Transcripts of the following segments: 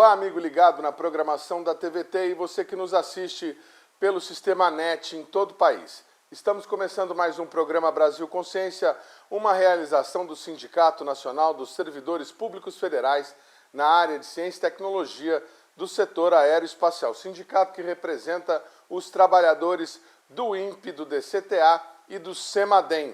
Olá, amigo ligado na programação da TVT e você que nos assiste pelo Sistema NET em todo o país. Estamos começando mais um programa Brasil Consciência, uma realização do Sindicato Nacional dos Servidores Públicos Federais na área de Ciência e Tecnologia do setor aeroespacial. Sindicato que representa os trabalhadores do INPE, do DCTA e do CEMADEM.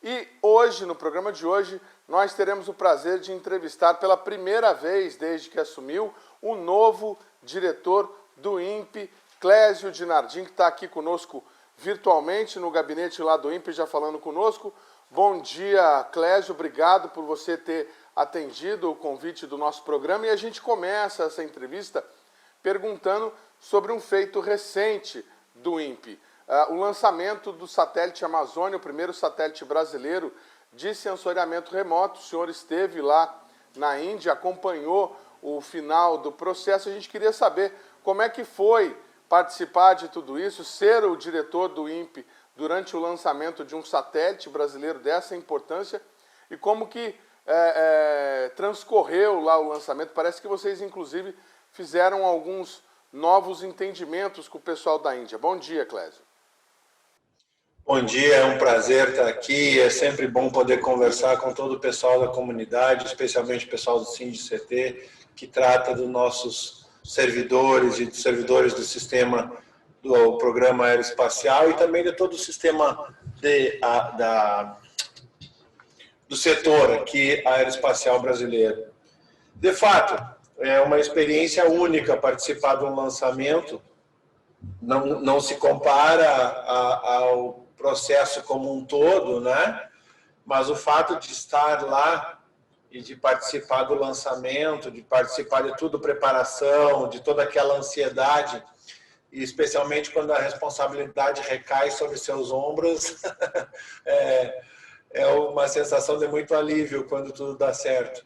E hoje, no programa de hoje, nós teremos o prazer de entrevistar pela primeira vez, desde que assumiu, o novo diretor do INPE, Clésio Dinardim, que está aqui conosco virtualmente no gabinete lá do INPE, já falando conosco. Bom dia, Clésio, obrigado por você ter atendido o convite do nosso programa. E a gente começa essa entrevista perguntando sobre um feito recente do INPE. O lançamento do satélite Amazônia, o primeiro satélite brasileiro de sensoriamento remoto. O senhor esteve lá na Índia, acompanhou o final do processo. A gente queria saber como é que foi participar de tudo isso, ser o diretor do INPE durante o lançamento de um satélite brasileiro dessa importância e como que transcorreu lá o lançamento. Parece que vocês, inclusive, fizeram alguns novos entendimentos com o pessoal da Índia. Bom dia, Clésio. Bom dia, é um prazer estar aqui, é sempre bom poder conversar com todo o pessoal da comunidade, especialmente o pessoal do SINDI-CT, que trata dos nossos servidores e dos servidores do sistema do programa aeroespacial e também de todo o sistema do setor aqui aeroespacial brasileiro. De fato, é uma experiência única participar de um lançamento, não se compara ao processo como um todo, né? Mas o fato de estar lá e de participar do lançamento, de participar de tudo, preparação, de toda aquela ansiedade, e especialmente quando a responsabilidade recai sobre seus ombros, é uma sensação de muito alívio quando tudo dá certo.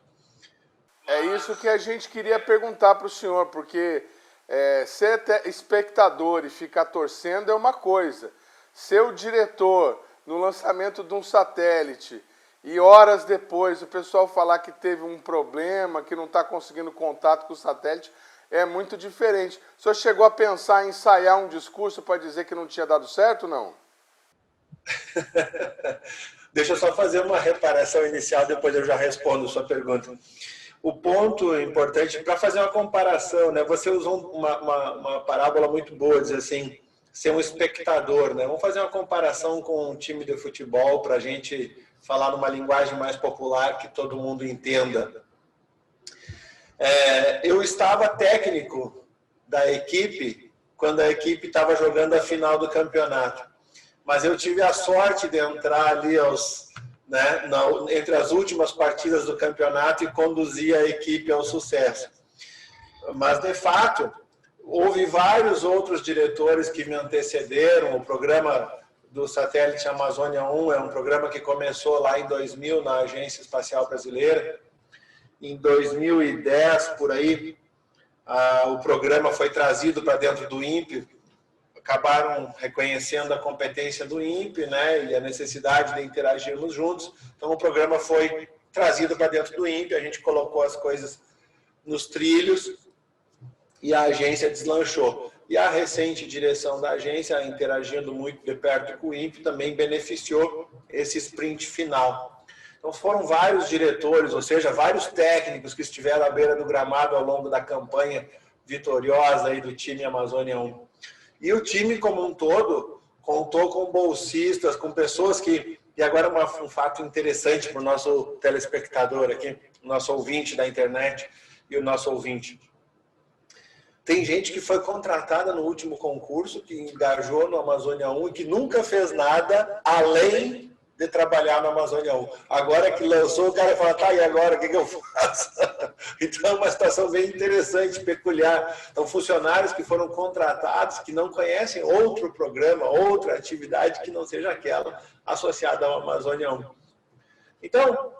É isso que a gente queria perguntar para o senhor, porque ser espectador e ficar torcendo é uma coisa. Ser o diretor no lançamento de um satélite e horas depois o pessoal falar que teve um problema, que não está conseguindo contato com o satélite, é muito diferente. O senhor chegou a pensar em ensaiar um discurso para dizer que não tinha dado certo ou não? Deixa eu só fazer uma reparação inicial, depois eu já respondo a sua pergunta. O ponto importante, para fazer uma comparação, né? Você usou uma parábola muito boa, dizer assim, ser um espectador, né? Vamos fazer uma comparação com um time de futebol para a gente falar numa linguagem mais popular que todo mundo entenda. Eu estava técnico da equipe quando a equipe estava jogando a final do campeonato, mas eu tive a sorte de entrar ali entre as últimas partidas do campeonato e conduzir a equipe ao sucesso. Mas, de fato, houve vários outros diretores que me antecederam. O programa do satélite Amazônia 1 é um programa que começou lá em 2000 na Agência Espacial Brasileira. Em 2010, por aí, o programa foi trazido para dentro do INPE. Acabaram reconhecendo a competência do INPE, né, e a necessidade de interagirmos juntos. Então, o programa foi trazido para dentro do INPE, a gente colocou as coisas nos trilhos e a agência deslanchou. E a recente direção da agência, interagindo muito de perto com o INPE, também beneficiou esse sprint final. Então, foram vários diretores, ou seja, vários técnicos que estiveram à beira do gramado ao longo da campanha vitoriosa aí do time Amazônia 1. E o time como um todo contou com bolsistas, com pessoas que... E agora um fato interessante para o nosso telespectador aqui, o nosso ouvinte da internet e o nosso ouvinte. Tem gente que foi contratada no último concurso, que engajou no Amazônia 1 e que nunca fez nada além de trabalhar no Amazônia 1. Agora que lançou, o cara fala, tá, e agora, o que eu faço? Então é uma situação bem interessante, peculiar. Então, funcionários que foram contratados, que não conhecem outro programa, outra atividade que não seja aquela associada ao Amazônia 1. Então,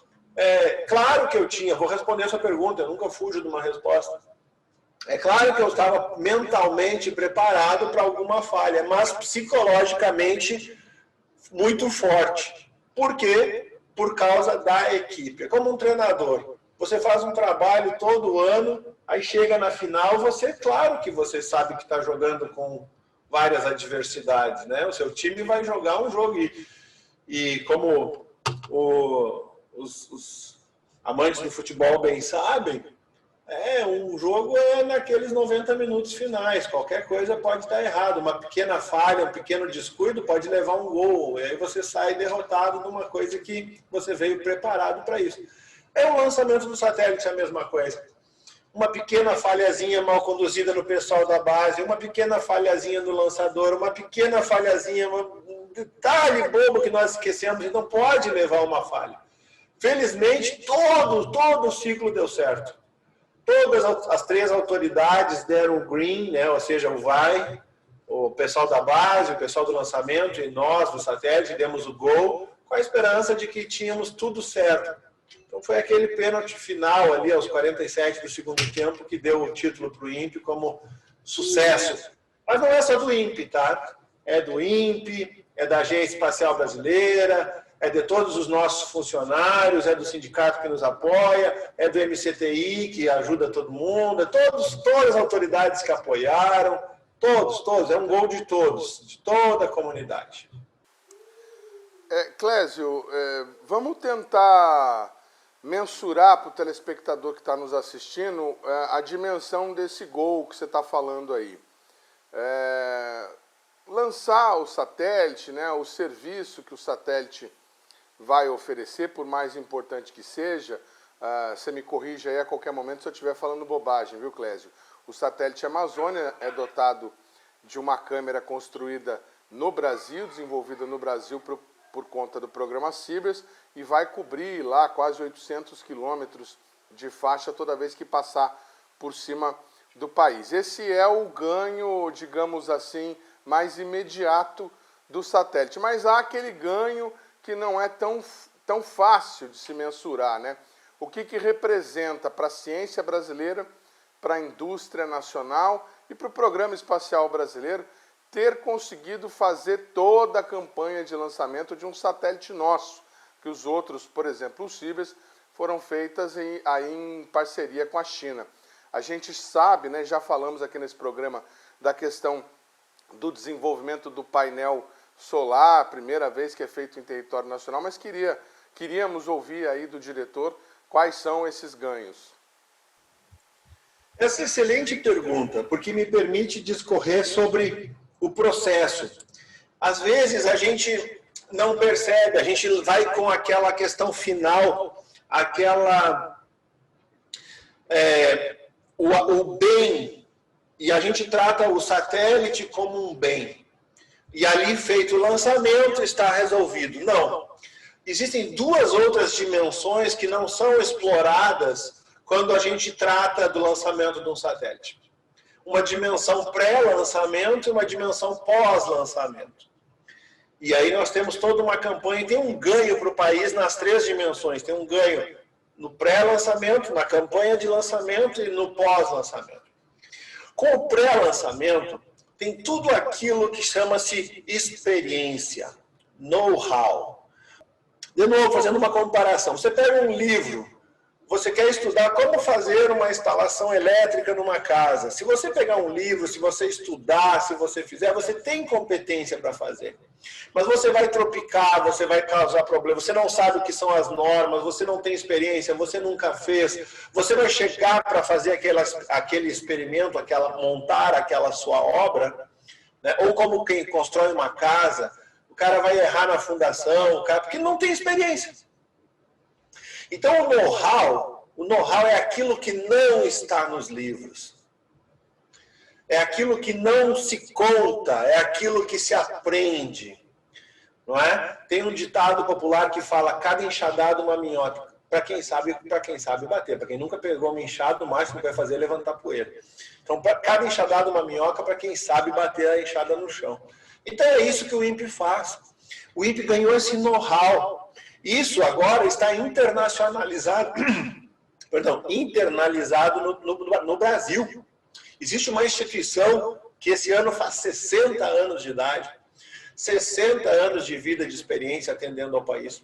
claro que eu tinha, vou responder a sua pergunta, eu nunca fujo de uma resposta. É claro que eu estava mentalmente preparado para alguma falha, mas psicologicamente muito forte. Por quê? Por causa da equipe. É como um treinador. Você faz um trabalho todo ano, aí chega na final, claro que você sabe que está jogando com várias adversidades, né? O seu time vai jogar um jogo e como os amantes do futebol bem sabem, um jogo naqueles 90 minutos finais, qualquer coisa pode estar errado, uma pequena falha, um pequeno descuido pode levar um gol, e aí você sai derrotado numa coisa que você veio preparado para isso. O lançamento do satélite é a mesma coisa. Uma pequena falhazinha mal conduzida no pessoal da base, uma pequena falhazinha no lançador, uma pequena falhazinha, um detalhe bobo que nós esquecemos, e não pode levar uma falha. Felizmente, todo o ciclo deu certo. Todas as 3 autoridades deram o green, né? Ou seja, o pessoal da base, o pessoal do lançamento e nós, do satélite, demos o gol, com a esperança de que tínhamos tudo certo. Então foi aquele pênalti final ali aos 47 do segundo tempo que deu o título para o INPE como sucesso. Mas não é só do INPE, tá? É do INPE, é da Agência Espacial Brasileira, é de todos os nossos funcionários, é do sindicato que nos apoia, é do MCTI que ajuda todo mundo, todas as autoridades que apoiaram, todos, é um gol de todos, de toda a comunidade. Clésio, vamos tentar mensurar para o telespectador que está nos assistindo a dimensão desse gol que você está falando aí. Lançar o satélite, né, o serviço que o satélite vai oferecer, por mais importante que seja, você me corrija aí a qualquer momento se eu estiver falando bobagem, viu, Clésio? O satélite Amazônia é dotado de uma câmera construída no Brasil, desenvolvida no Brasil por conta do programa Cibers, e vai cobrir lá quase 800 quilômetros de faixa toda vez que passar por cima do país. Esse é o ganho, digamos assim, mais imediato do satélite. Mas há aquele ganho que não é tão fácil de se mensurar, né? O que representa para a ciência brasileira, para a indústria nacional e para o Programa Espacial Brasileiro ter conseguido fazer toda a campanha de lançamento de um satélite nosso, que os outros, por exemplo, os Cibers, foram feitas aí em parceria com a China. A gente sabe, né, já falamos aqui nesse programa da questão do desenvolvimento do painel solar, primeira vez que é feito em território nacional, mas queríamos ouvir aí do diretor quais são esses ganhos. Essa é excelente pergunta, porque me permite discorrer sobre o processo. Às vezes a gente não percebe, a gente vai com aquela questão final, o bem, e a gente trata o satélite como um bem. E ali, feito o lançamento, está resolvido. Não. Existem 2 outras dimensões que não são exploradas quando a gente trata do lançamento de um satélite. Uma dimensão pré-lançamento e uma dimensão pós-lançamento. E aí nós temos toda uma campanha, tem um ganho para o país nas 3 dimensões. Tem um ganho no pré-lançamento, na campanha de lançamento e no pós-lançamento. Com o pré-lançamento, tem tudo aquilo que chama-se experiência, know-how. De novo, fazendo uma comparação. Você pega um livro, você quer estudar como fazer uma instalação elétrica numa casa. Se você pegar um livro, se você estudar, se você fizer, você tem competência para fazer. Mas você vai tropicar, você vai causar problemas, você não sabe o que são as normas, você não tem experiência, você nunca fez. Você vai chegar para fazer aquele experimento, montar aquela sua obra, né? Ou como quem constrói uma casa, o cara vai errar na fundação, porque não tem experiência. Então o know-how é aquilo que não está nos livros. É aquilo que não se conta, é aquilo que se aprende. Não é? Tem um ditado popular que fala: cada enxadada uma minhoca. Para quem sabe bater. Para quem nunca pegou uma enxada, o máximo que vai fazer é levantar poeira. Então, cada enxadada uma minhoca para quem sabe bater a enxada no chão. Então é isso que o INPE faz. O INPE ganhou esse know-how. Isso agora está internacionalizado, internalizado no Brasil. Existe uma instituição que esse ano faz 60 anos de idade, 60 anos de vida, de experiência atendendo ao país.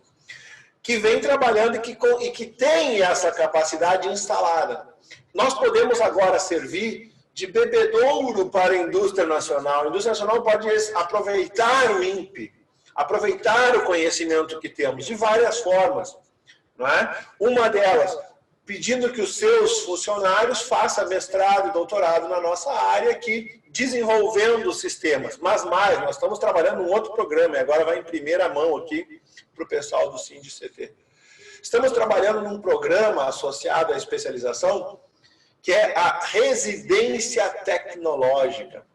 que vem trabalhando e que tem essa capacidade instalada. Nós podemos agora servir de bebedouro para a indústria nacional. A indústria nacional pode aproveitar o INPE, aproveitar o conhecimento que temos de várias formas. Não é? Uma delas, pedindo que os seus funcionários façam mestrado e doutorado na nossa área aqui, desenvolvendo sistemas. Mas mais, nós estamos trabalhando num outro programa, e agora vai em primeira mão aqui para o pessoal do SINDICT. Estamos trabalhando num programa associado à especialização, que é a residência tecnológica.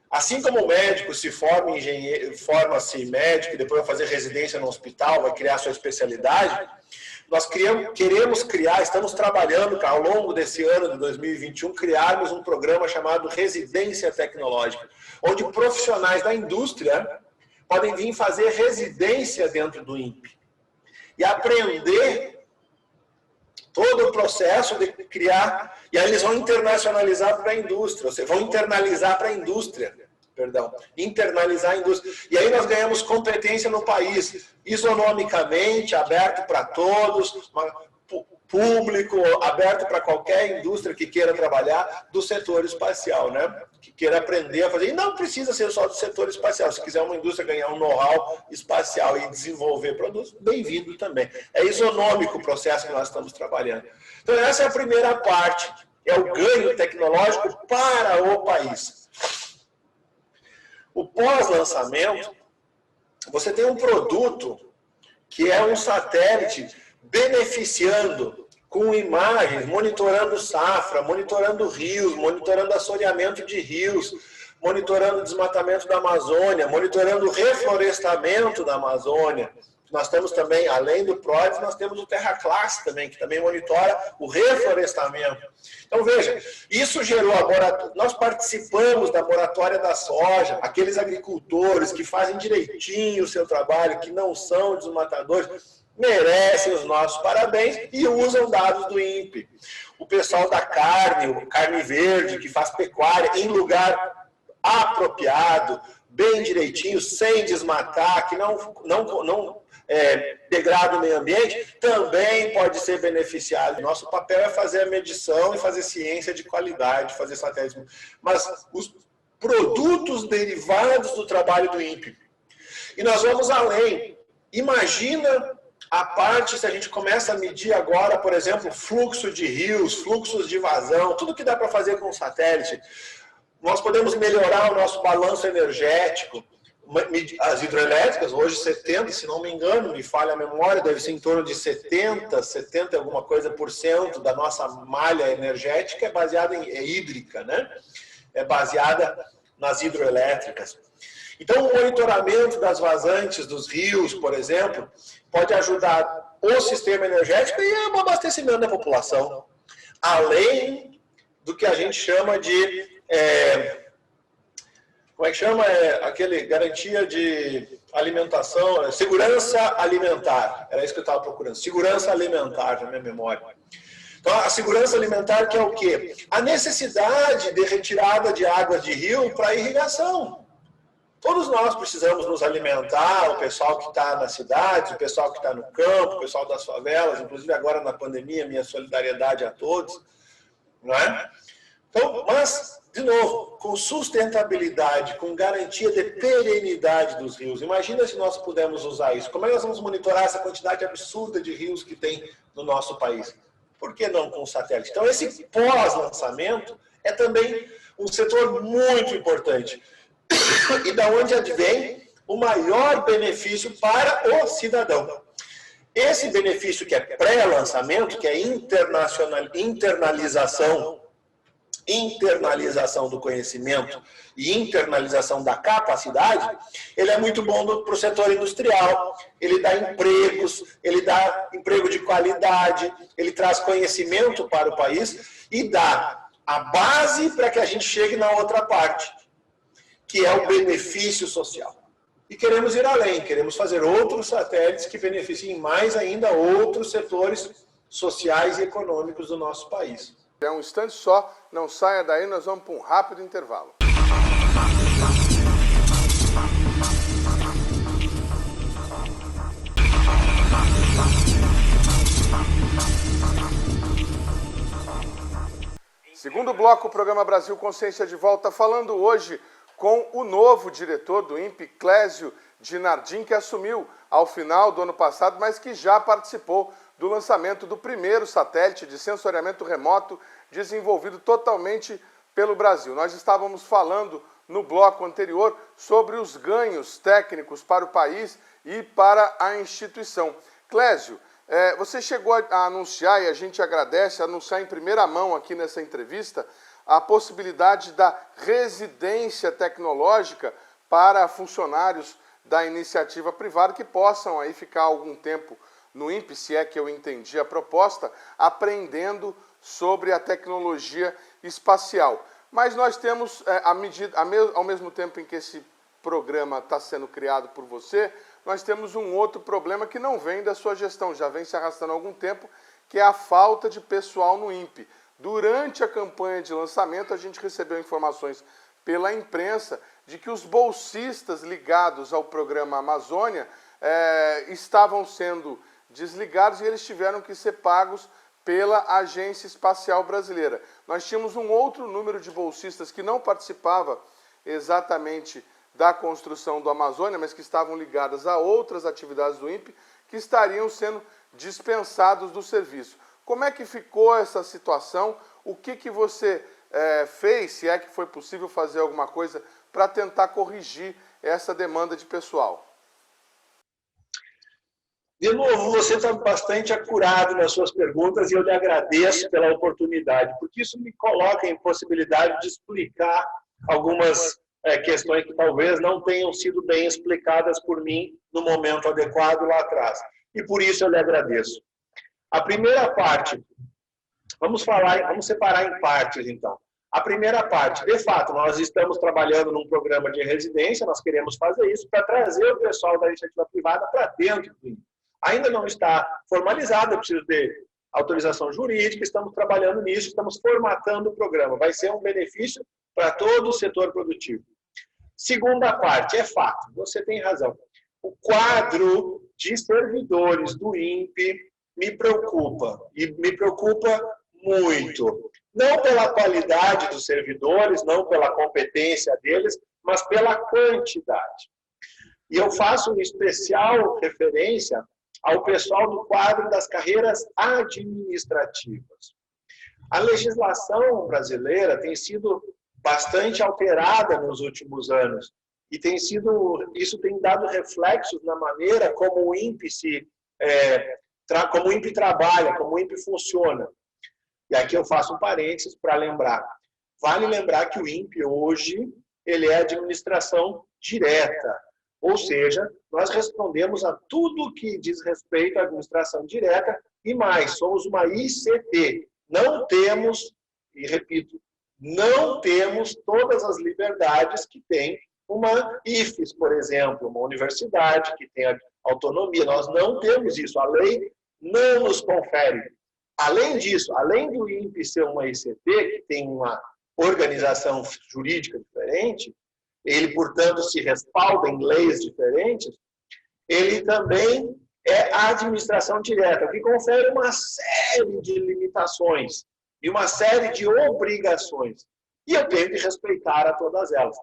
Assim como o médico se forma engenheiro, forma-se médico e depois vai fazer residência no hospital, vai criar sua especialidade, nós queremos criar, estamos trabalhando ao longo desse ano de 2021, criarmos um programa chamado Residência Tecnológica, onde profissionais da indústria podem vir fazer residência dentro do INPE e aprender todo o processo de criar, e aí eles vão internacionalizar para a indústria, ou seja, vão internalizar para a indústria, internalizar a indústria. E aí nós ganhamos competência no país, isonomicamente, aberto para todos, público, aberto para qualquer indústria que queira trabalhar do setor espacial, né? Que queira aprender a fazer. E não precisa ser só do setor espacial. Se quiser uma indústria ganhar um know-how espacial e desenvolver produtos, bem-vindo também. É isonômico o processo que nós estamos trabalhando. Então, essa é a primeira parte. É o ganho tecnológico para o país. O pós-lançamento, você tem um produto que é um satélite beneficiando com imagens, monitorando safra, monitorando rios, monitorando assoreamento de rios, monitorando o desmatamento da Amazônia, monitorando o reflorestamento da Amazônia. Nós temos também, além do PRODES, nós temos o Terra Classe também, que também monitora o reflorestamento. Então, veja, isso gerou nós participamos da moratória da soja, aqueles agricultores que fazem direitinho o seu trabalho, que não são desmatadores, merecem os nossos parabéns e usam dados do INPE. O pessoal da carne, o Carne Verde, que faz pecuária em lugar apropriado, bem direitinho, sem desmatar, que não degrada o meio ambiente, também pode ser beneficiado. Nosso papel é fazer a medição e fazer ciência de qualidade, fazer satélites. Mas os produtos derivados do trabalho do INPE. E nós vamos além. Imagina a parte, se a gente começa a medir agora, por exemplo, fluxo de rios, fluxos de vazão, tudo que dá para fazer com satélite. Nós podemos melhorar o nosso balanço energético. As hidrelétricas, hoje 70%, se não me engano, me falha a memória, deve ser em torno de 70% alguma coisa por cento da nossa malha energética é baseada é hídrica, né? É baseada nas hidrelétricas. Então, o monitoramento das vazantes dos rios, por exemplo, pode ajudar o sistema energético e o abastecimento da população. Além do que a gente chama de... como é que chama? Aquele garantia de alimentação, segurança alimentar. Era isso que eu estava procurando. Segurança alimentar, na minha memória. Então, a segurança alimentar que é o quê? A necessidade de retirada de águas de rio para irrigação. Todos nós precisamos nos alimentar, o pessoal que está nas cidades, o pessoal que está no campo, o pessoal das favelas, inclusive agora na pandemia, minha solidariedade a todos, não é? Então, mas, de novo, com sustentabilidade, com garantia de perenidade dos rios. Imagina se nós pudermos usar isso. Como é que nós vamos monitorar essa quantidade absurda de rios que tem no nosso país? Por que não com o satélite? Então, esse pós-lançamento é também um setor muito importante. E da onde advém o maior benefício para o cidadão. Esse benefício que é pré-lançamento, que é internalização do conhecimento e internalização da capacidade, ele é muito bom para o setor industrial, ele dá empregos, ele dá emprego de qualidade, ele traz conhecimento para o país e dá a base para que a gente chegue na outra parte, que é o benefício social. E queremos ir além, queremos fazer outros satélites que beneficiem mais ainda outros setores sociais e econômicos do nosso país. É um instante só, não saia daí, nós vamos para um rápido intervalo. Segundo bloco, o programa Brasil Consciência de volta, falando hoje com o novo diretor do INPE, Clésio Dinardim, que assumiu ao final do ano passado, mas que já participou do lançamento do primeiro satélite de sensoriamento remoto desenvolvido totalmente pelo Brasil. Nós estávamos falando no bloco anterior sobre os ganhos técnicos para o país e para a instituição. Clésio, você chegou a anunciar, e a gente agradece, anunciar em primeira mão aqui nessa entrevista, a possibilidade da residência tecnológica para funcionários da iniciativa privada que possam aí ficar algum tempo no INPE, se é que eu entendi a proposta, aprendendo sobre a tecnologia espacial. Mas nós temos, ao mesmo tempo em que esse programa está sendo criado por você, nós temos um outro problema que não vem da sua gestão, já vem se arrastando há algum tempo, que é a falta de pessoal no INPE. Durante a campanha de lançamento, a gente recebeu informações pela imprensa de que os bolsistas ligados ao programa Amazônia estavam sendo desligados e eles tiveram que ser pagos pela Agência Espacial Brasileira. Nós tínhamos um outro número de bolsistas que não participava exatamente da construção do Amazônia, mas que estavam ligadas a outras atividades do INPE, que estariam sendo dispensados do serviço. Como é que ficou essa situação? O que você fez, se é que foi possível fazer alguma coisa, para tentar corrigir essa demanda de pessoal? De novo, você está bastante acurado nas suas perguntas e eu lhe agradeço pela oportunidade, porque isso me coloca em possibilidade de explicar algumas questões que talvez não tenham sido bem explicadas por mim no momento adequado lá atrás. E por isso eu lhe agradeço. A primeira parte, vamos separar em partes então. A primeira parte, de fato, nós estamos trabalhando num programa de residência, nós queremos fazer isso para trazer o pessoal da iniciativa privada para dentro do INPE. Ainda não está formalizado, eu preciso de autorização jurídica, estamos trabalhando nisso, estamos formatando o programa. Vai ser um benefício para todo o setor produtivo. Segunda parte, é fato, você tem razão. O quadro de servidores do INPE me preocupa, e me preocupa muito. Não pela qualidade dos servidores, não pela competência deles, mas pela quantidade. E eu faço especial referência ao pessoal do quadro das carreiras administrativas. A legislação brasileira tem sido bastante alterada nos últimos anos e isso tem dado reflexos na maneira como o INPE como o INPE trabalha, como o INPE funciona. E aqui eu faço um parênteses para lembrar. Vale lembrar que o INPE hoje ele é administração direta. Ou seja, nós respondemos a tudo que diz respeito à administração direta e mais, somos uma ICP. Não temos, e repito, não temos todas as liberdades que tem uma IFES, por exemplo, uma universidade que tem autonomia. Nós não temos isso, a lei não nos confere. Além disso, além do INPE ser uma ICP, que tem uma organização jurídica diferente, ele, portanto, se respalda em leis diferentes, ele também é a administração direta, que confere uma série de limitações e uma série de obrigações. E eu tenho que respeitar a todas elas.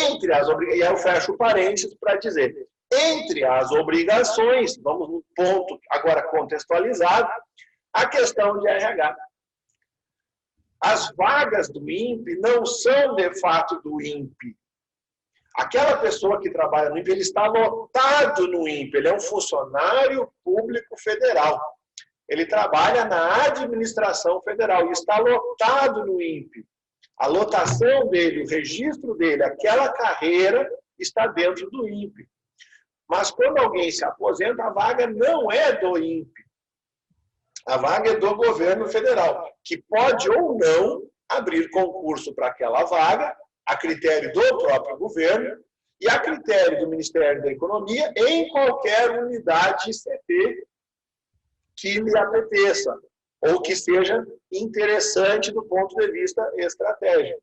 Entre as obrigações, e aí eu fecho parênteses para dizer, entre as obrigações, vamos no ponto agora contextualizado, a questão de RH. As vagas do INPE não são, de fato, do INPE. Aquela pessoa que trabalha no INPE, ele está lotado no INPE, ele é um funcionário público federal. Ele trabalha na administração federal e está lotado no INPE. A lotação dele, o registro dele, aquela carreira está dentro do INPE. Mas quando alguém se aposenta, a vaga não é do INPE. A vaga é do governo federal, que pode ou não abrir concurso para aquela vaga, a critério do próprio governo e a critério do Ministério da Economia em qualquer unidade ICP que lhe apeteça ou que seja interessante do ponto de vista estratégico.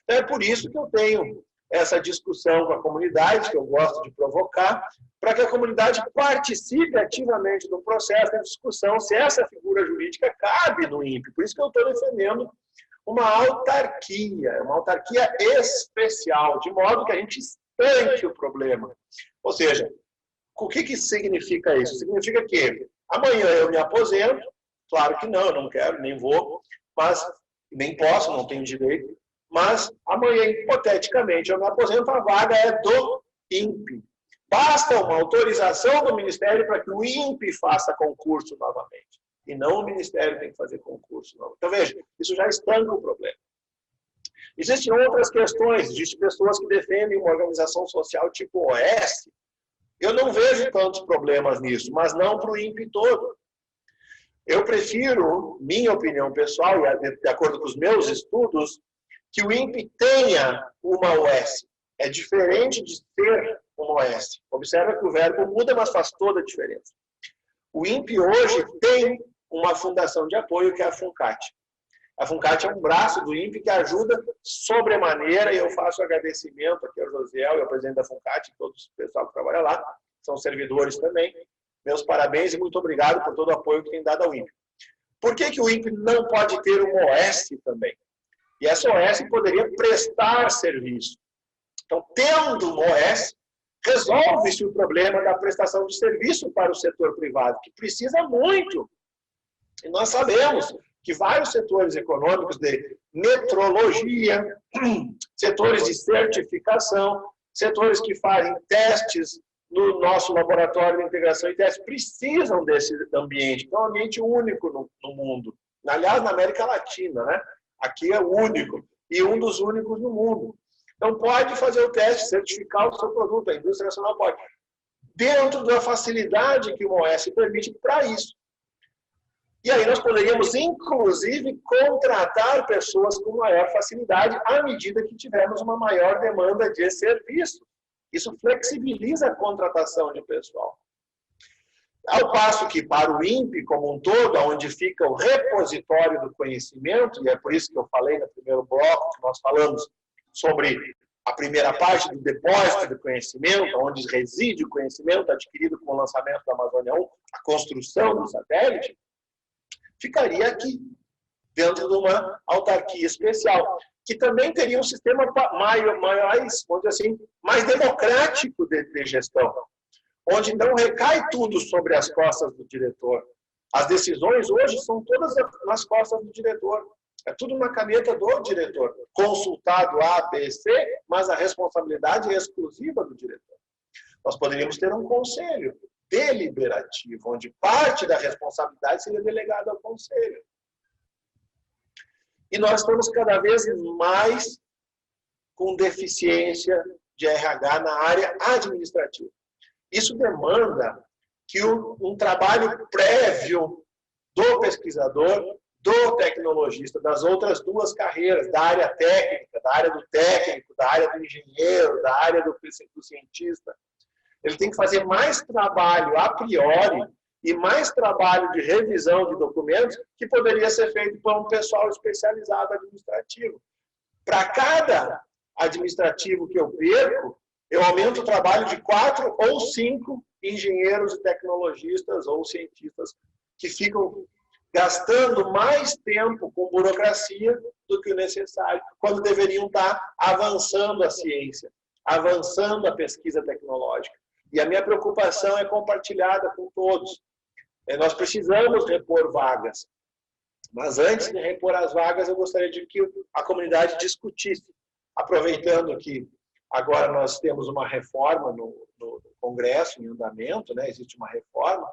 Então, é por isso que eu tenho essa discussão com a comunidade, que eu gosto de provocar, para que a comunidade participe ativamente do processo de discussão se essa figura jurídica cabe no INPE. Por isso que eu estou defendendo uma autarquia especial, de modo que a gente estanque o problema. Ou seja, o que significa isso? Significa que amanhã eu me aposento, claro que não, eu não quero, nem vou, mas nem posso, não tenho direito, mas amanhã, hipoteticamente, eu me aposento, a vaga é do INPE. Basta uma autorização do Ministério para que o INPE faça concurso novamente. E não o Ministério tem que fazer concurso novamente. Então, veja, isso já estanca o problema. Existem outras questões, existem pessoas que defendem uma organização social tipo OS. Eu não vejo tantos problemas nisso, mas não para o INPE todo. Eu prefiro, minha opinião pessoal, e de acordo com os meus estudos, que o INPE tenha uma OS. É diferente de ter uma OS. Observa que o verbo muda, mas faz toda a diferença. O INPE hoje tem uma fundação de apoio, que é a FUNCAT. A FUNCAT é um braço do INPE que ajuda sobremaneira, e eu faço agradecimento aqui ao Josiel e ao presidente da FUNCAT, e todo o pessoal que trabalha lá, são servidores também. Meus parabéns e muito obrigado por todo o apoio que tem dado ao INPE. Por que o INPE não pode ter uma OS também? E essa OS poderia prestar serviço. Então, tendo uma OS, resolve-se o problema da prestação de serviço para o setor privado, que precisa muito. E nós sabemos que vários setores econômicos de metrologia, setores de certificação, setores que fazem testes no nosso laboratório de integração e testes, precisam desse ambiente, que é um ambiente único no mundo. Aliás, na América Latina, né? Aqui é o único, e um dos únicos no mundo. Então, pode fazer o teste, certificar o seu produto, a indústria nacional pode. Dentro da facilidade que o OS permite para isso. E aí nós poderíamos, inclusive, contratar pessoas com maior facilidade à medida que tivermos uma maior demanda de serviço. Isso flexibiliza a contratação de pessoal. Ao passo que, para o INPE como um todo, onde fica o repositório do conhecimento, e é por isso que eu falei no primeiro bloco, que nós falamos sobre a primeira parte do depósito do conhecimento, onde reside o conhecimento adquirido com o lançamento da Amazônia 1, a construção do satélite, ficaria aqui, dentro de uma autarquia especial, que também teria um sistema mais democrático de gestão, onde não recai tudo sobre as costas do diretor. As decisões hoje são todas nas costas do diretor. É tudo na caneta do diretor. Consultado A, B, C, mas a responsabilidade é exclusiva do diretor. Nós poderíamos ter um conselho deliberativo, onde parte da responsabilidade seria delegada ao conselho. E nós estamos cada vez mais com deficiência de RH na área administrativa. Isso demanda que um trabalho prévio do pesquisador, do tecnologista, das outras duas carreiras, da área técnica, da área do técnico, da área do engenheiro, da área do cientista. Ele tem que fazer mais trabalho a priori e mais trabalho de revisão de documentos que poderia ser feito por um pessoal especializado administrativo. Para cada administrativo que eu perco, eu aumento o trabalho de 4 ou 5 engenheiros e tecnologistas ou cientistas que ficam gastando mais tempo com burocracia do que o necessário, quando deveriam estar avançando a ciência, avançando a pesquisa tecnológica. E a minha preocupação é compartilhada com todos. Nós precisamos repor vagas. Mas antes de repor as vagas, eu gostaria de que a comunidade discutisse, aproveitando que agora nós temos uma reforma no Congresso, em andamento, né? Existe uma reforma.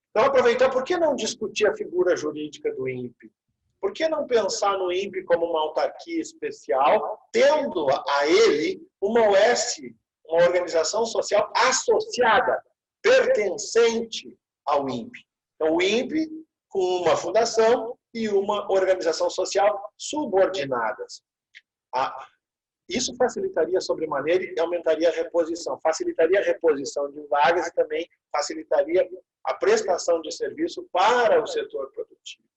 Então, aproveitar, por que não discutir a figura jurídica do INPE? Por que não pensar no INPE como uma autarquia especial, tendo a ele uma OS, uma organização social associada, pertencente ao INPE? Então, o INPE com uma fundação e uma organização social subordinadas. Isso facilitaria sobremaneira e aumentaria a reposição. Facilitaria a reposição de vagas e também facilitaria a prestação de serviço para o setor produtivo.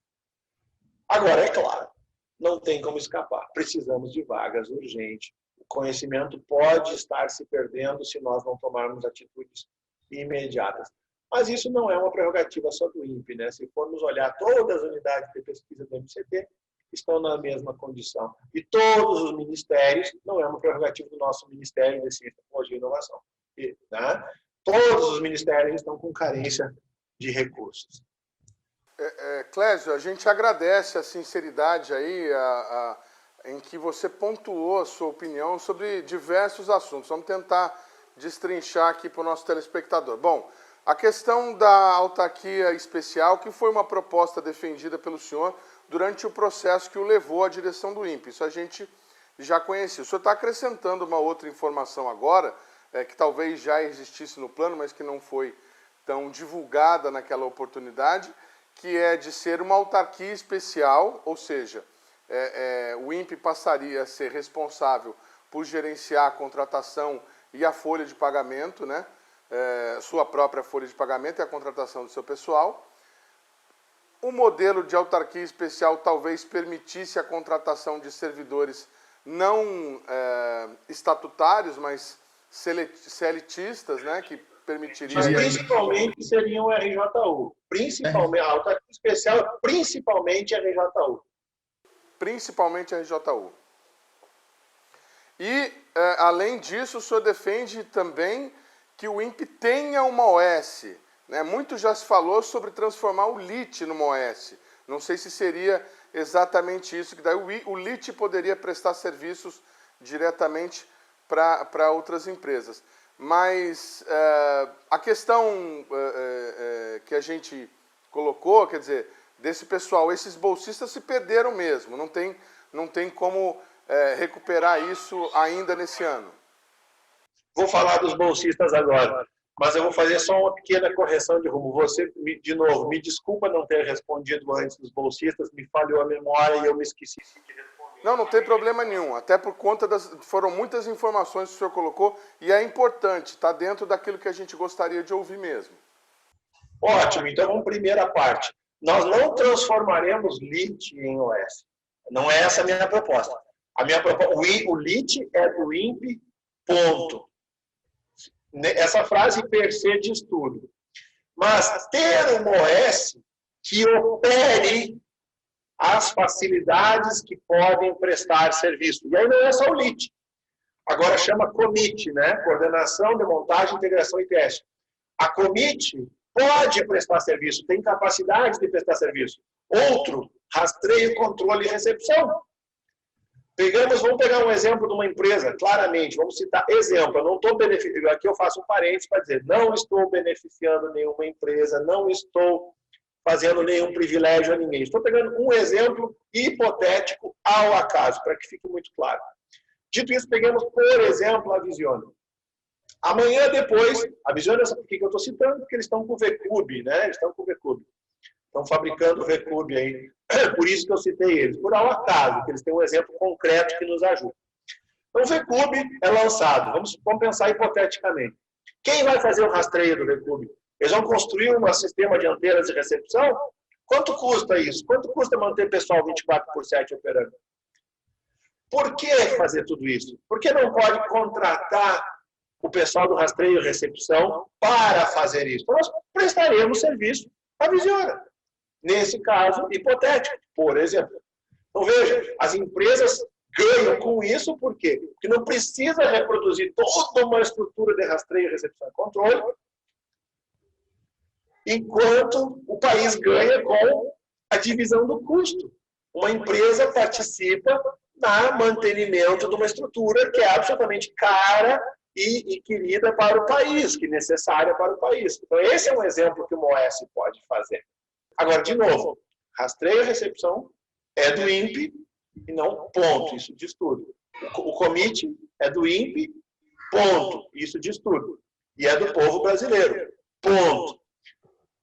Agora, é claro, não tem como escapar. Precisamos de vagas urgentes. O conhecimento pode estar se perdendo se nós não tomarmos atitudes imediatas. Mas isso não é uma prerrogativa só do INPE, né? Se formos olhar todas as unidades de pesquisa do MCT, estão na mesma condição. E todos os ministérios, não é uma prerrogativa do nosso Ministério de Ciência, Tecnologia e Inovação, né? Todos os ministérios estão com carência de recursos. Clésio, a gente agradece a sinceridade aí em que você pontuou a sua opinião sobre diversos assuntos. Vamos tentar destrinchar aqui para o nosso telespectador. Bom, a questão da autarquia especial, que foi uma proposta defendida pelo senhor durante o processo que o levou à direção do INPE. Isso a gente já conhecia. O senhor está acrescentando uma outra informação agora, que talvez já existisse no plano, mas que não foi tão divulgada naquela oportunidade, que é de ser uma autarquia especial, ou seja, o INPE passaria a ser responsável por gerenciar a contratação e a folha de pagamento, né? Sua própria folha de pagamento e a contratação do seu pessoal. O modelo de autarquia especial talvez permitisse a contratação de servidores não estatutários, mas CLTistas, né? Que permitiria... Mas principalmente seriam o RJU. Principalmente, a autarquia especial é principalmente a RJU. Principalmente a RJU. E, além disso, o senhor defende também que o INPE tenha uma OS. Né? Muito já se falou sobre transformar o LIT numa OS. Não sei se seria exatamente isso, que daí o LIT poderia prestar serviços diretamente para outras empresas. Mas a questão que a gente colocou, quer dizer, desse pessoal, esses bolsistas se perderam mesmo, não tem como recuperar isso ainda nesse ano. Vou falar dos bolsistas agora, mas eu vou fazer só uma pequena correção de rumo. Você, de novo, me desculpa não ter respondido antes dos bolsistas, me falhou a memória e eu me esqueci de responder. Não tem problema nenhum, até por conta foram muitas informações que o senhor colocou e é importante, está dentro daquilo que a gente gostaria de ouvir mesmo. Ótimo, então vamos primeira parte. Nós não transformaremos LIT em OS. Não é essa a minha proposta. O LIT é do INPE, ponto. Essa frase per se diz tudo. Mas ter uma OS que opere as facilidades que podem prestar serviço. E aí não é só o LIT. Agora chama COMIT, né? Coordenação de Montagem, Integração e Teste. A COMIT pode prestar serviço, tem capacidade de prestar serviço. Outro, rastreio, controle e recepção. Vamos pegar um exemplo de uma empresa, claramente, vamos citar exemplo. Eu não estou beneficiando, aqui eu faço um parênteses para dizer, não estou beneficiando nenhuma empresa, não estou fazendo nenhum privilégio a ninguém. Estou pegando um exemplo hipotético ao acaso, para que fique muito claro. Dito isso, pegamos, por exemplo, a Visione. Amanhã depois, a Visione, por que eu estou citando? Porque eles estão com o VCube, né? Eles estão com o VCube. Estão fabricando o VCube aí. Por isso que eu citei eles. Por ao acaso, que eles têm um exemplo concreto que nos ajuda. Então, o VCube é lançado. Vamos pensar hipoteticamente. Quem vai fazer o rastreio do VCube? Eles vão construir um sistema de antenas de recepção? Quanto custa isso? Quanto custa manter pessoal 24/7 operando? Por que fazer tudo isso? Por que não pode contratar o pessoal do rastreio e recepção para fazer isso? Então, nós prestaremos serviço à Visione. Nesse caso hipotético, por exemplo. Então, veja, as empresas ganham com isso, por quê? Porque não precisa reproduzir toda uma estrutura de rastreio, recepção e controle, enquanto o país ganha com a divisão do custo. Uma empresa participa no mantenimento de uma estrutura que é absolutamente cara e querida para o país, que é necessária para o país. Então, esse é um exemplo que uma OS pode fazer. Agora, de novo, rastreio e recepção é do INPE e não ponto. Isso diz tudo. O COMIT é do INPE, ponto. Isso diz tudo. E é do povo brasileiro, ponto.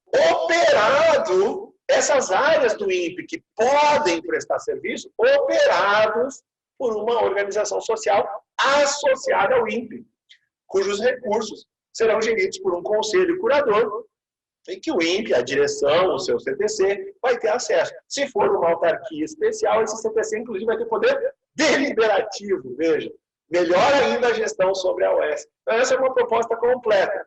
Operado, essas áreas do INPE que podem prestar serviço, operados por uma organização social associada ao INPE, cujos recursos serão geridos por um conselho curador, em que o INPE, a direção, o seu CTC, vai ter acesso. Se for uma autarquia especial, esse CTC, inclusive, vai ter poder deliberativo, veja. Melhor ainda a gestão sobre a OS. Então, essa é uma proposta completa.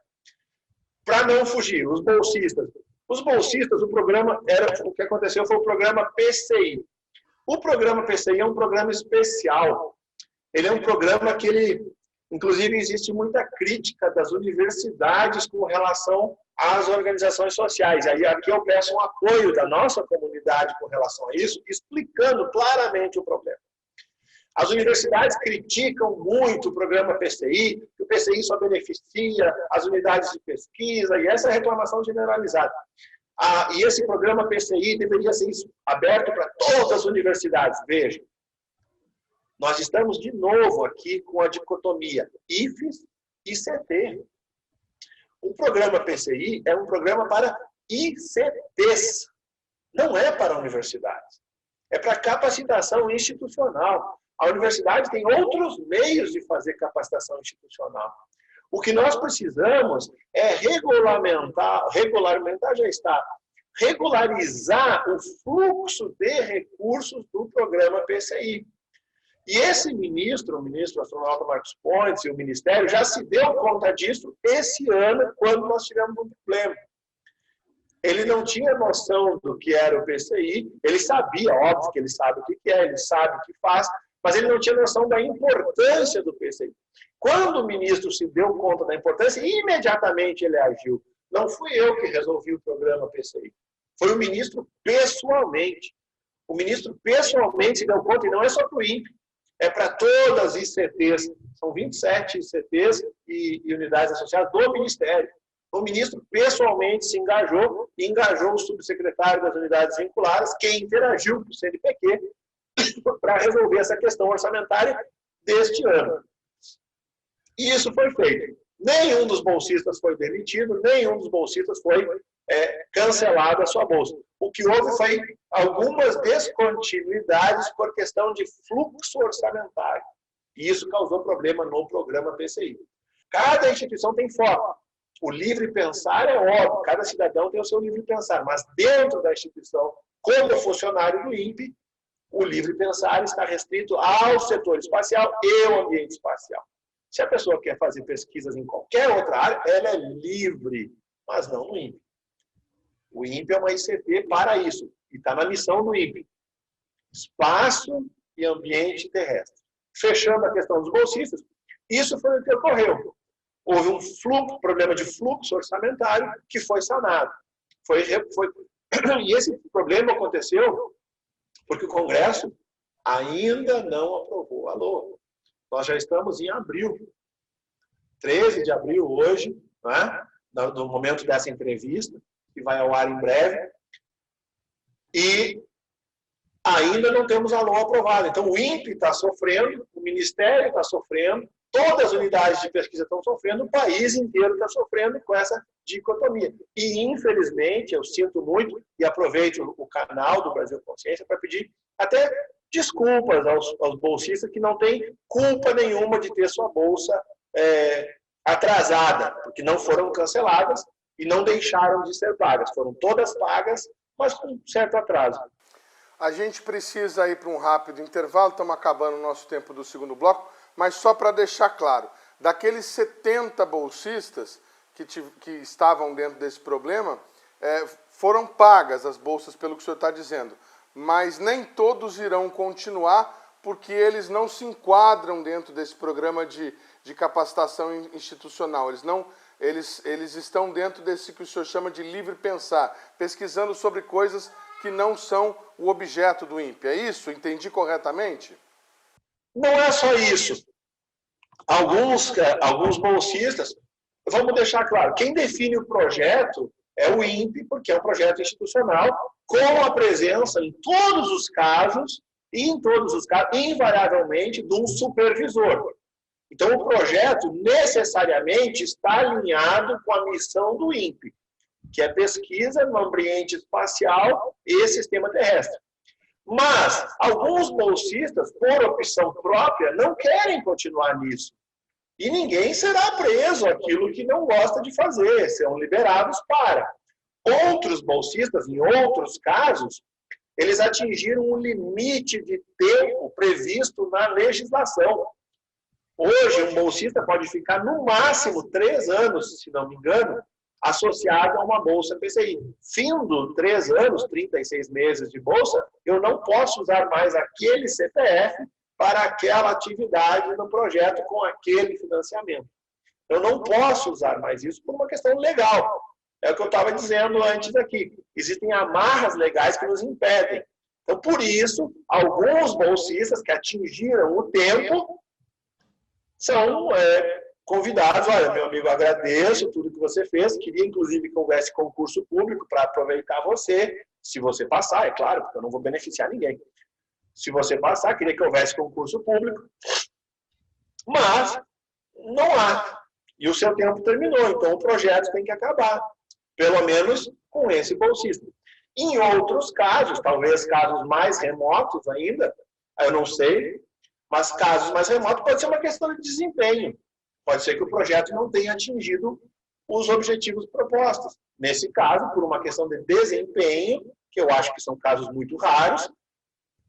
Para não fugir, os bolsistas. Os bolsistas, o programa o que aconteceu foi o programa PCI. O programa PCI é um programa especial. Ele é um programa que inclusive, existe muita crítica das universidades com relação às organizações sociais. Aí aqui eu peço um apoio da nossa comunidade com relação a isso, explicando claramente o problema. As universidades criticam muito o programa PCI, que o PCI só beneficia as unidades de pesquisa, e essa é a reclamação generalizada. E esse programa PCI deveria ser aberto para todas as universidades. Veja, nós estamos de novo aqui com a dicotomia IFES e ICT. O programa PCI é um programa para ICTs, não é para universidades. É para capacitação institucional. A universidade tem outros meios de fazer capacitação institucional. O que nós precisamos é regularizar o fluxo de recursos do programa PCI. E esse ministro, o ministro astronauta Marcos Pontes e o Ministério já se deu conta disso esse ano, quando nós tivemos um problema. Ele não tinha noção do que era o PCI, ele sabia, óbvio que ele sabe o que é, ele sabe o que faz, mas ele não tinha noção da importância do PCI. Quando o ministro se deu conta da importância, imediatamente ele agiu. Não fui eu que resolvi o programa PCI. Foi o ministro pessoalmente. O ministro pessoalmente se deu conta, e não é só para o INPE, é para todas as ICTs. São 27 ICTs e unidades associadas do Ministério. O ministro pessoalmente se engajou, e engajou o subsecretário das unidades vinculadas, que interagiu com o CNPq, para resolver essa questão orçamentária deste ano. E isso foi feito. Nenhum dos bolsistas foi demitido, nenhum dos bolsistas foi cancelado a sua bolsa. O que houve foi algumas descontinuidades por questão de fluxo orçamentário. E isso causou problema no programa PCI. Cada instituição tem foco. O livre pensar é óbvio, cada cidadão tem o seu livre pensar, mas dentro da instituição, como funcionário do INPE, o livre pensar está restrito ao setor espacial e ao ambiente espacial. Se a pessoa quer fazer pesquisas em qualquer outra área, ela é livre, mas não no INPE. O INPE é uma ICT para isso, e está na missão do INPE. Espaço e ambiente terrestre. Fechando a questão dos bolsistas, isso foi o que ocorreu. Houve um problema de fluxo orçamentário que foi sanado. E esse problema aconteceu porque o Congresso ainda não aprovou a LOA. Nós já estamos em abril. 13 de abril hoje, né, no momento dessa entrevista, que vai ao ar em breve, e ainda não temos a LOA aprovada. Então, o INPE está sofrendo, o Ministério está sofrendo, todas as unidades de pesquisa estão sofrendo, o país inteiro está sofrendo com essa dicotomia. E, infelizmente, eu sinto muito, e aproveito o canal do Brasil Consciência para pedir até desculpas aos bolsistas que não têm culpa nenhuma de ter sua bolsa atrasada, porque não foram canceladas e não deixaram de ser pagas. Foram todas pagas, mas com um certo atraso. A gente precisa ir para um rápido intervalo, estamos acabando o nosso tempo do segundo bloco, mas só para deixar claro, daqueles 70 bolsistas que estavam dentro desse problema, foram pagas as bolsas, pelo que o senhor está dizendo, mas nem todos irão continuar, porque eles não se enquadram dentro desse programa de capacitação institucional. Eles estão dentro desse que o senhor chama de livre pensar, pesquisando sobre coisas que não são o objeto do INPE. É isso? Entendi corretamente? Não é só isso. Alguns bolsistas, vamos deixar claro, quem define o projeto é o INPE, porque é um projeto institucional, com a presença, em todos os casos, invariavelmente, de um supervisor. Então, o projeto necessariamente está alinhado com a missão do INPE, que é pesquisa no ambiente espacial e sistema terrestre. Mas alguns bolsistas, por opção própria, não querem continuar nisso. E ninguém será preso àquilo que não gosta de fazer, serão liberados para. Outros bolsistas, em outros casos, eles atingiram um limite de tempo previsto na legislação. Hoje, um bolsista pode ficar no máximo 3 anos, se não me engano, associado a uma bolsa PCI. Findo 3 anos, 36 meses de bolsa, eu não posso usar mais aquele CPF para aquela atividade no projeto com aquele financiamento. Eu não posso usar mais isso por uma questão legal. É o que eu estava dizendo antes aqui. Existem amarras legais que nos impedem. Então, por isso, alguns bolsistas que atingiram o tempo são convidados. Olha, meu amigo, agradeço tudo que você fez. Queria, inclusive, que houvesse concurso público para aproveitar você. Se você passar, é claro, porque eu não vou beneficiar ninguém. Se você passar, queria que houvesse concurso público. Mas não há. E o seu tempo terminou, então o projeto tem que acabar. Pelo menos com esse bolsista. Em outros casos, talvez casos mais remotos ainda, eu não sei, mas casos mais remotos pode ser uma questão de desempenho. Pode ser que o projeto não tenha atingido os objetivos propostos. Nesse caso, por uma questão de desempenho, que eu acho que são casos muito raros,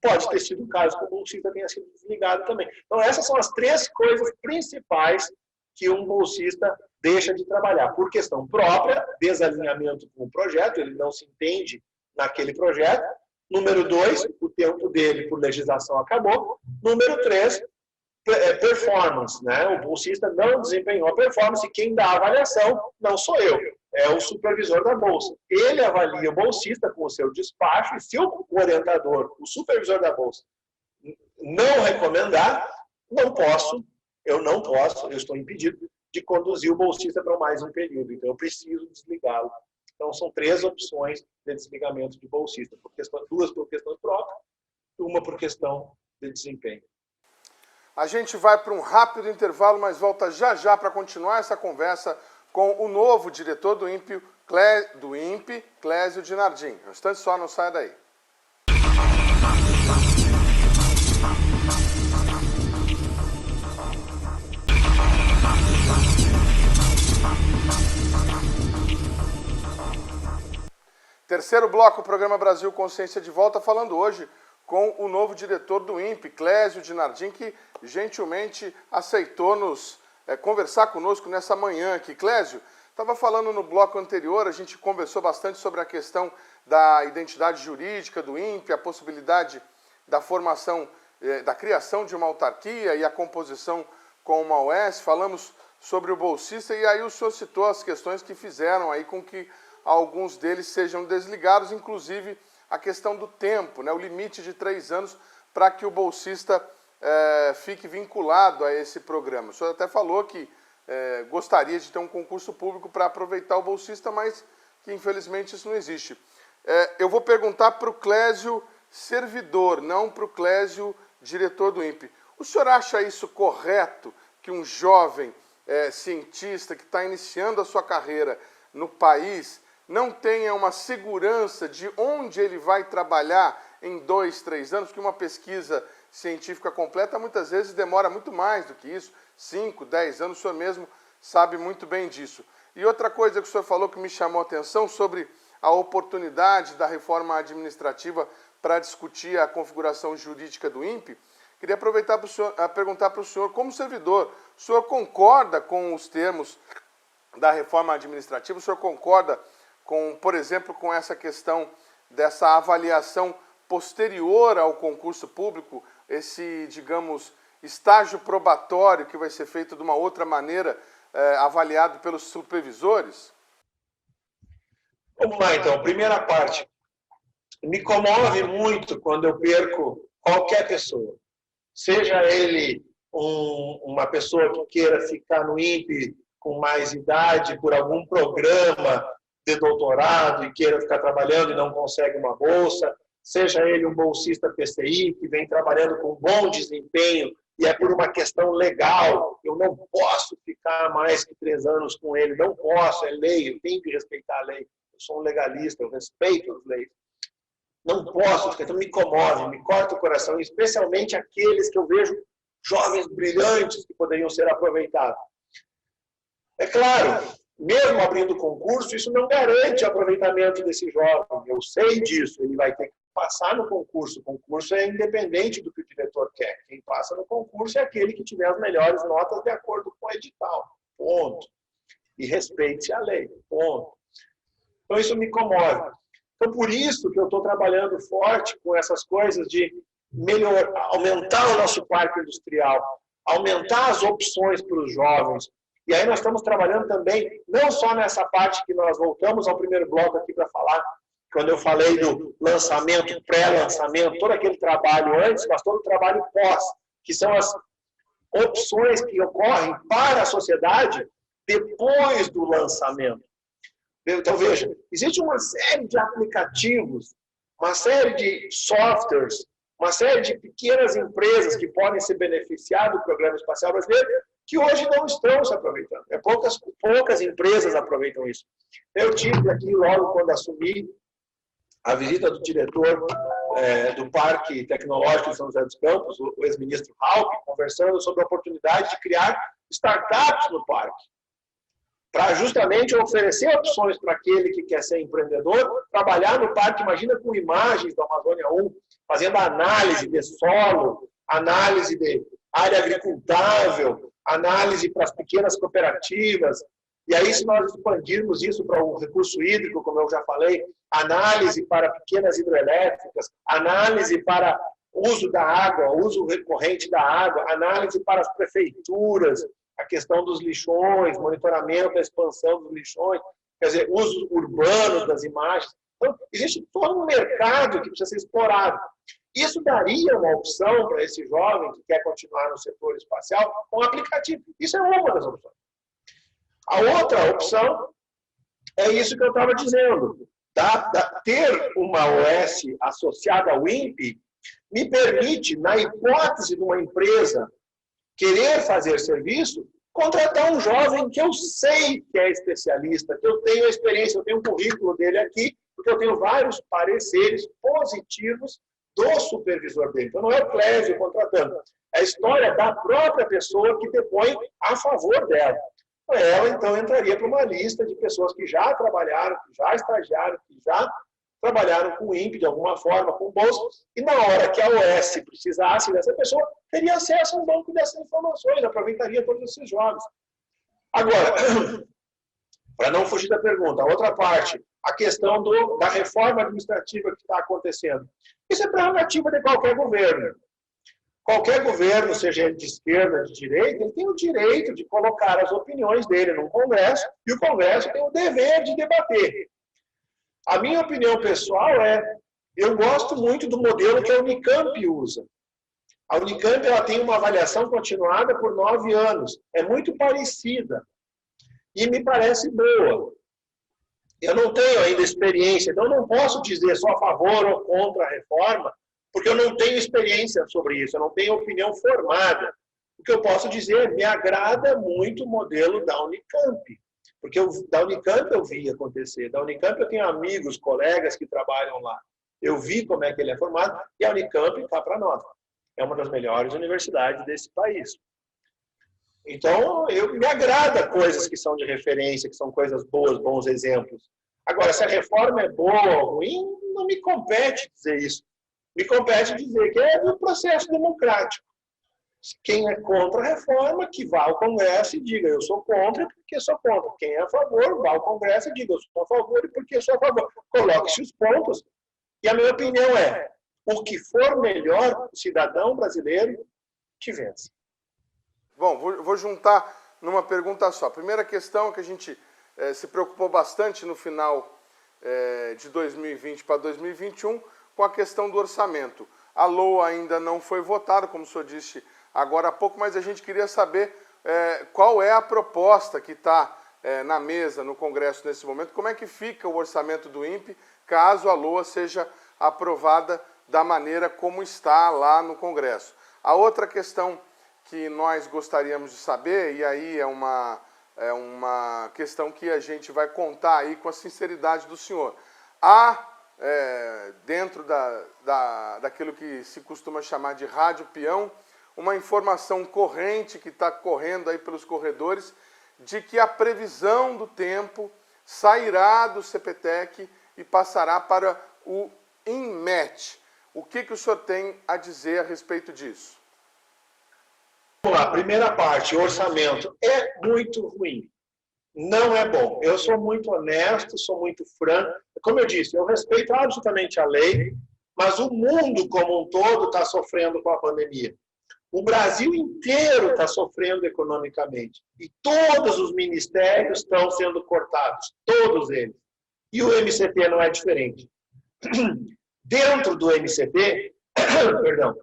pode ter sido um caso que o bolsista tenha sido desligado também. Então, essas são as 3 coisas principais que um bolsista deixa de trabalhar. Por questão própria, desalinhamento com o projeto, ele não se entende naquele projeto. Número 2, o tempo dele por legislação acabou. Número 3, performance, né? O bolsista não desempenhou a performance e quem dá a avaliação não sou eu, é o supervisor da bolsa. Ele avalia o bolsista com o seu despacho e se o orientador, o supervisor da bolsa, não recomendar, eu estou impedido de conduzir o bolsista para mais um período. Então, eu preciso desligá-lo. Então, são 3 opções de desligamento de bolsista. 2 por questão própria, 1 por questão de desempenho. A gente vai para um rápido intervalo, mas volta já já para continuar essa conversa com o novo diretor do INPE, Clésio Dinardim. Um instante só, não saia daí. Terceiro bloco, o programa Brasil Consciência de volta, falando hoje com o novo diretor do INPE, Clésio Dinardim, que gentilmente aceitou conversar conosco nessa manhã aqui. Clésio, estava falando no bloco anterior, a gente conversou bastante sobre a questão da identidade jurídica do INPE, a possibilidade da formação, da criação de uma autarquia e a composição com uma OS, falamos sobre o bolsista e aí o senhor citou as questões que fizeram aí com que alguns deles sejam desligados, inclusive a questão do tempo, né, o limite de 3 anos para que o bolsista fique vinculado a esse programa. O senhor até falou que gostaria de ter um concurso público para aproveitar o bolsista, mas que infelizmente isso não existe. Eu vou perguntar para o Clésio servidor, não para o Clésio diretor do INPE. O senhor acha isso correto, que um jovem cientista que está iniciando a sua carreira no país não tenha uma segurança de onde ele vai trabalhar em 2, 3 anos, porque uma pesquisa científica completa muitas vezes demora muito mais do que isso, 5, 10 anos, o senhor mesmo sabe muito bem disso. E outra coisa que o senhor falou que me chamou a atenção sobre a oportunidade da reforma administrativa para discutir a configuração jurídica do INPE, queria aproveitar para perguntar para o senhor, como servidor, o senhor concorda com os termos da reforma administrativa? O senhor concorda com, por exemplo, com essa questão dessa avaliação posterior ao concurso público, esse, digamos, estágio probatório que vai ser feito de uma outra maneira, avaliado pelos supervisores? Vamos lá, então. Primeira parte. Me comove muito quando eu perco qualquer pessoa. Seja ele uma pessoa que queira ficar no INPE com mais idade por algum programa de doutorado e queira ficar trabalhando e não consegue uma bolsa, seja ele um bolsista PCI que vem trabalhando com bom desempenho e é por uma questão legal, eu não posso ficar mais que 3 anos com ele, não posso, é lei, eu tenho que respeitar a lei, eu sou um legalista, eu respeito as leis. Não posso, então me comove, me corta o coração, especialmente aqueles que eu vejo jovens brilhantes que poderiam ser aproveitados. É claro, mesmo abrindo concurso, isso não garante o aproveitamento desse jovem. Eu sei disso, ele vai ter que passar no concurso. O concurso é independente do que o diretor quer. Quem passa no concurso é aquele que tiver as melhores notas de acordo com o edital. Ponto. e respeite a lei. Ponto. Então, isso me comove. Então, por isso que eu estou trabalhando forte com essas coisas de aumentar o nosso parque industrial, aumentar as opções para os jovens. E aí nós estamos trabalhando também, não só nessa parte que nós voltamos ao primeiro bloco aqui para falar, quando eu falei do lançamento, pré-lançamento, todo aquele trabalho antes, mas todo o trabalho pós, que são as opções que ocorrem para a sociedade depois do lançamento. Então, veja, existe uma série de aplicativos, uma série de softwares, uma série de pequenas empresas que podem se beneficiar do Programa Espacial Brasileiro, que hoje não estão se aproveitando. Poucas empresas aproveitam isso. Eu tive aqui, logo quando assumi, a visita do diretor do Parque Tecnológico de São José dos Campos, o ex-ministro Hauck, conversando sobre a oportunidade de criar startups no parque, para justamente oferecer opções para aquele que quer ser empreendedor, trabalhar no parque, imagina com imagens da Amazônia 1, fazendo análise de solo, análise de área agricultável, análise para as pequenas cooperativas. E aí, se nós expandirmos isso para o recurso hídrico, como eu já falei, análise para pequenas hidrelétricas, análise para uso da água, uso recorrente da água, análise para as prefeituras, a questão dos lixões, monitoramento da expansão dos lixões, quer dizer, uso urbano das imagens. Então, existe todo um mercado que precisa ser explorado. Isso daria uma opção para esse jovem que quer continuar no setor espacial com um aplicativo. Isso é uma das opções. A outra opção é isso que eu estava dizendo. Ter uma OS associada ao INPE me permite, na hipótese de uma empresa querer fazer serviço, contratar um jovem que eu sei que é especialista, que eu tenho a experiência, eu tenho o currículo dele aqui, porque eu tenho vários pareceres positivos do supervisor dele. Então, não é o Clésio contratando, é a história da própria pessoa que depõe a favor dela. Ela, então, entraria para uma lista de pessoas que já trabalharam, que já estagiaram, que já trabalharam com o INPE de alguma forma, com bolsa, e na hora que a OS precisasse dessa pessoa, teria acesso a um banco dessas informações, aproveitaria todos esses jovens. Agora, para não fugir da pergunta, a outra parte, a questão da reforma administrativa que está acontecendo. Isso é prerrogativa de qualquer governo. Qualquer governo, seja ele de esquerda, de direita, ele tem o direito de colocar as opiniões dele no Congresso, e o Congresso tem o dever de debater. A minha opinião pessoal eu gosto muito do modelo que a Unicamp usa. A Unicamp ela tem uma avaliação continuada por 9 anos. É muito parecida. E me parece boa. Eu não tenho ainda experiência, então não posso dizer só a favor ou contra a reforma, porque eu não tenho experiência sobre isso, eu não tenho opinião formada. O que eu posso dizer, me agrada muito o modelo da Unicamp. Porque da Unicamp eu vi acontecer. Da Unicamp eu tenho amigos, colegas que trabalham lá. Eu vi como é que ele é formado e a Unicamp está para nós. É uma das melhores universidades desse país. Então, me agrada coisas que são de referência, que são coisas boas, bons exemplos. Agora, se a reforma é boa ou ruim, não me compete dizer isso. Me compete dizer que é um processo democrático. Quem é contra a reforma, que vá ao Congresso e diga, eu sou contra porque sou contra. Quem é a favor, vá ao Congresso e diga, eu sou a favor e porque sou a favor. Coloque-se os pontos. E a minha opinião é, o que for melhor, o cidadão brasileiro que vence. Bom, vou juntar numa pergunta só. A primeira questão que a gente se preocupou bastante no final de 2020 para 2021 com a questão do orçamento. A LOA ainda não foi votada, como o senhor disse agora há pouco, mas a gente queria saber qual é a proposta que está na mesa, no Congresso nesse momento, como é que fica o orçamento do INPE, caso a LOA seja aprovada da maneira como está lá no Congresso. A outra questão que nós gostaríamos de saber, e aí é uma questão que a gente vai contar aí com a sinceridade do senhor. Há, dentro daquilo que se costuma chamar de rádio peão, uma informação corrente que está correndo aí pelos corredores de que a previsão do tempo sairá do CPTEC e passará para o INMET. O que o senhor tem a dizer a respeito disso? Vamos lá, primeira parte, orçamento. É muito ruim. não é bom. Eu sou muito honesto, sou muito franco. Como eu disse, eu respeito absolutamente a lei, mas o mundo como um todo está sofrendo com a pandemia. O Brasil inteiro está sofrendo economicamente. E todos os ministérios estão sendo cortados. Todos eles. E o MCT não é diferente. Dentro do MCT, perdão,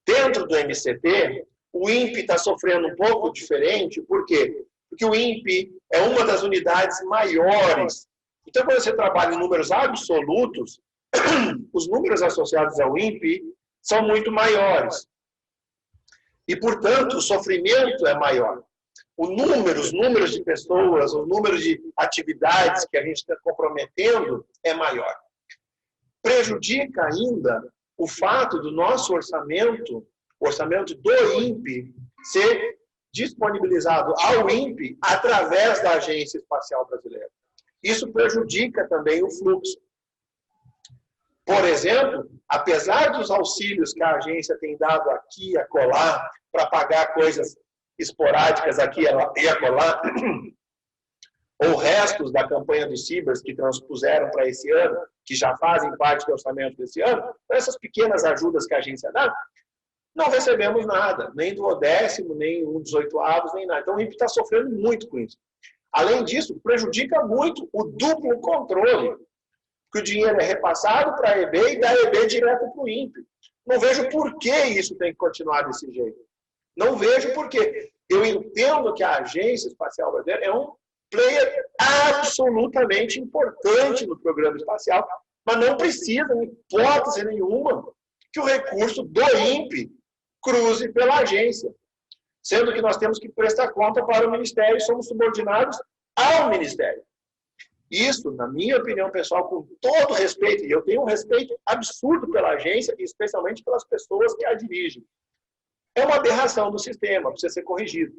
dentro do MCT, o INPE está sofrendo um pouco diferente. Por quê? Porque o INPE é uma das unidades maiores. Então, quando você trabalha em números absolutos, os números associados ao INPE são muito maiores. E, portanto, o sofrimento é maior. Os números de pessoas, o número de atividades que a gente está comprometendo é maior. Prejudica ainda o fato do nosso orçamento, o orçamento do INPE, ser disponibilizado ao INPE através da Agência Espacial Brasileira. Isso prejudica também o fluxo. Por exemplo, apesar dos auxílios que a agência tem dado aqui e acolá, para pagar coisas esporádicas aqui e acolá, ou restos da campanha do Cibers que transpuseram para esse ano, que já fazem parte do orçamento desse ano, essas pequenas ajudas que a agência dá, não recebemos nada, nem do 10º, nem um dos 8avos, nem nada. Então o INPE está sofrendo muito com isso. Além disso, prejudica muito o duplo controle, que o dinheiro é repassado para a EB e da EB direto para o INPE. Não vejo por que isso tem que continuar desse jeito. Não vejo por quê. Eu entendo que a Agência Espacial Brasileira é um player absolutamente importante no programa espacial, mas não precisa, em hipótese nenhuma, que o recurso do INPE cruze pela agência. Sendo que nós temos que prestar conta para o Ministério e somos subordinados ao Ministério. Isso, na minha opinião pessoal, com todo respeito, e eu tenho um respeito absurdo pela agência, e especialmente pelas pessoas que a dirigem, é uma aberração do sistema, precisa ser corrigido.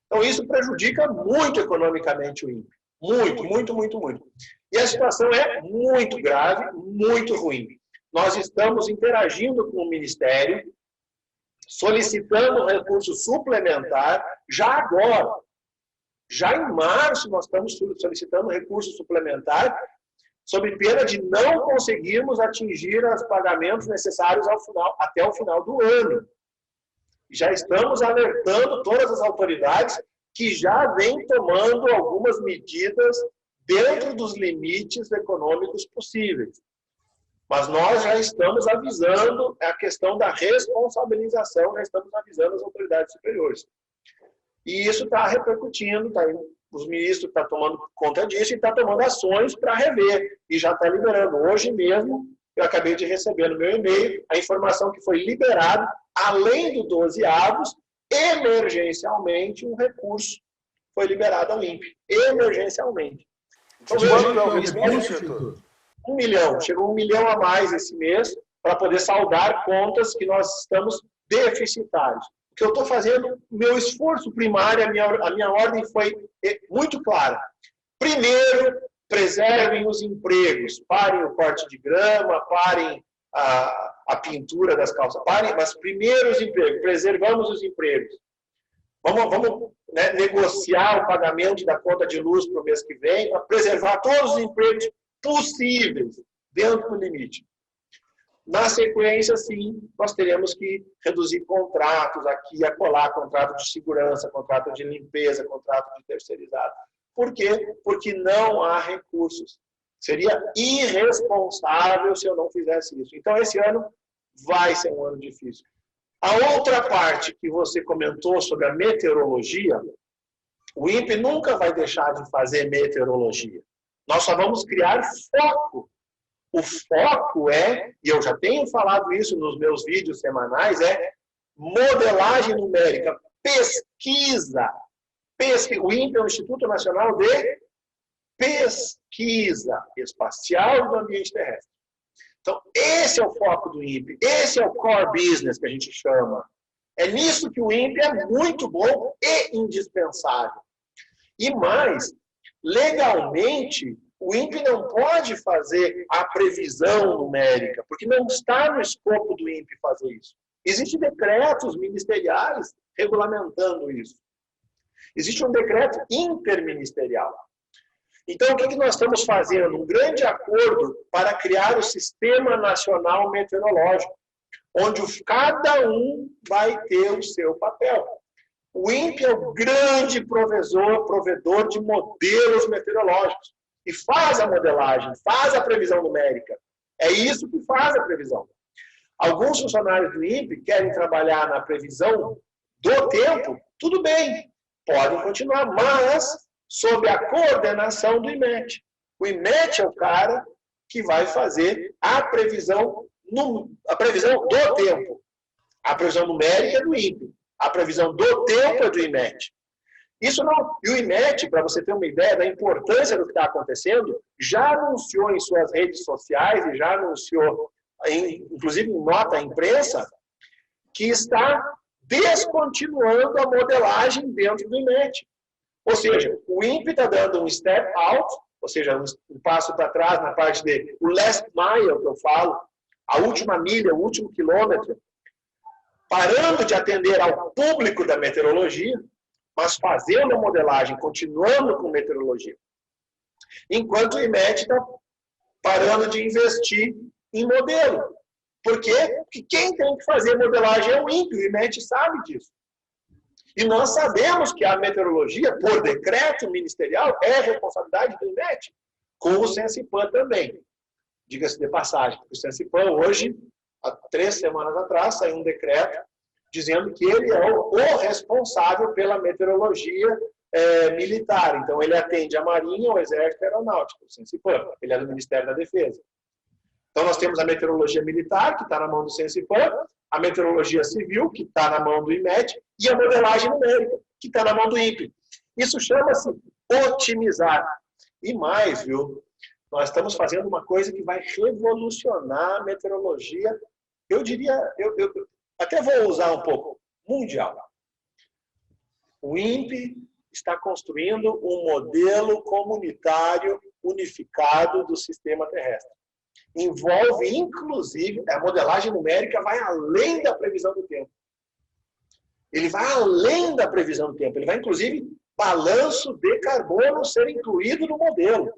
Então, isso prejudica muito economicamente o INPE. Muito, muito, muito, muito. E a situação é muito grave, muito ruim. Nós estamos interagindo com o Ministério, solicitando um recurso suplementar, já agora. Já em março, nós estamos solicitando recurso suplementar, sob pena de não conseguirmos atingir os pagamentos necessários até o final do ano. Já estamos alertando todas as autoridades que já vêm tomando algumas medidas dentro dos limites econômicos possíveis. Mas nós já estamos avisando a questão da responsabilização, já estamos avisando as autoridades superiores. E isso está repercutindo, os ministros estão tomando conta disso e estão tomando ações para rever. E já está liberando. Hoje mesmo, eu acabei de receber no meu e-mail a informação que foi liberado, além do 12avos, emergencialmente, um recurso foi liberado ao INPE. Emergencialmente. Então, quanto é o recurso? 1 milhão. Chegou 1 milhão a mais esse mês para poder saldar contas que nós estamos deficitários. O que eu estou fazendo, meu esforço primário, a minha ordem foi muito clara. Primeiro, preservem os empregos. Parem o corte de grama, parem a pintura das calças. Parem, mas primeiro os empregos. Preservamos os empregos. Vamos negociar o pagamento da conta de luz para o mês que vem, para preservar todos os empregos possíveis dentro do limite. Na sequência, sim, nós teremos que reduzir contratos aqui e acolá, contrato de segurança, contrato de limpeza, contrato de terceirizado. Por quê? Porque não há recursos. Seria irresponsável se eu não fizesse isso. Então, esse ano vai ser um ano difícil. A outra parte que você comentou sobre a meteorologia, o INPE nunca vai deixar de fazer meteorologia. Nós só vamos criar foco. O foco é, e eu já tenho falado isso nos meus vídeos semanais, é modelagem numérica, pesquisa. O INPE é o Instituto Nacional de Pesquisa Espacial do Ambiente Terrestre. Então, esse é o foco do INPE, esse é o core business que a gente chama. É nisso que o INPE é muito bom e indispensável. E mais, legalmente, o INPE não pode fazer a previsão numérica, porque não está no escopo do INPE fazer isso. Existem decretos ministeriais regulamentando isso. Existe um decreto interministerial. Então, o que nós estamos fazendo? Um grande acordo para criar o Sistema Nacional Meteorológico, onde cada um vai ter o seu papel. O INPE é o grande provedor de modelos meteorológicos, e faz a modelagem, faz a previsão numérica. É isso que faz a previsão. Alguns funcionários do INPE querem trabalhar na previsão do tempo, tudo bem, podem continuar, mas sob a coordenação do IMET. O IMET é o cara que vai fazer a previsão do tempo. A previsão numérica é do INPE. A previsão do tempo é do IMET. Isso não. E o IMET, para você ter uma ideia da importância do que está acontecendo, já anunciou em suas redes sociais e já anunciou, inclusive em nota à imprensa, que está descontinuando a modelagem dentro do IMET. Ou seja, o INPE está dando um step out, ou seja, um passo para trás na parte de o last mile, que eu falo, a última milha, o último quilômetro, parando de atender ao público da meteorologia, mas fazendo a modelagem, continuando com meteorologia. Enquanto o IMET está parando de investir em modelo. Por quê? Porque quem tem que fazer modelagem é o INPE, o IMET sabe disso. E nós sabemos que a meteorologia, por decreto ministerial, é responsabilidade do IMET, com o Sensipan também. Diga-se de passagem, o Sensipan hoje, há 3 semanas atrás, saiu um decreto dizendo que ele é o responsável pela meteorologia militar. Então, ele atende a Marinha, o Exército e a Aeronáutica, o Sensipan. Ele é do Ministério da Defesa. Então, nós temos a meteorologia militar, que está na mão do Sensipan, a meteorologia civil, que está na mão do IMET, e a modelagem numérica, que está na mão do INPE. Isso chama-se otimizar. E mais, viu? Nós estamos fazendo uma coisa que vai revolucionar a meteorologia. Eu diria, eu até vou usar um pouco, mundial. O INPE está construindo um modelo comunitário unificado do sistema terrestre. Envolve, inclusive, a modelagem numérica vai além da previsão do tempo. Ele vai além da previsão do tempo. Ele vai, inclusive, balanço de carbono ser incluído no modelo.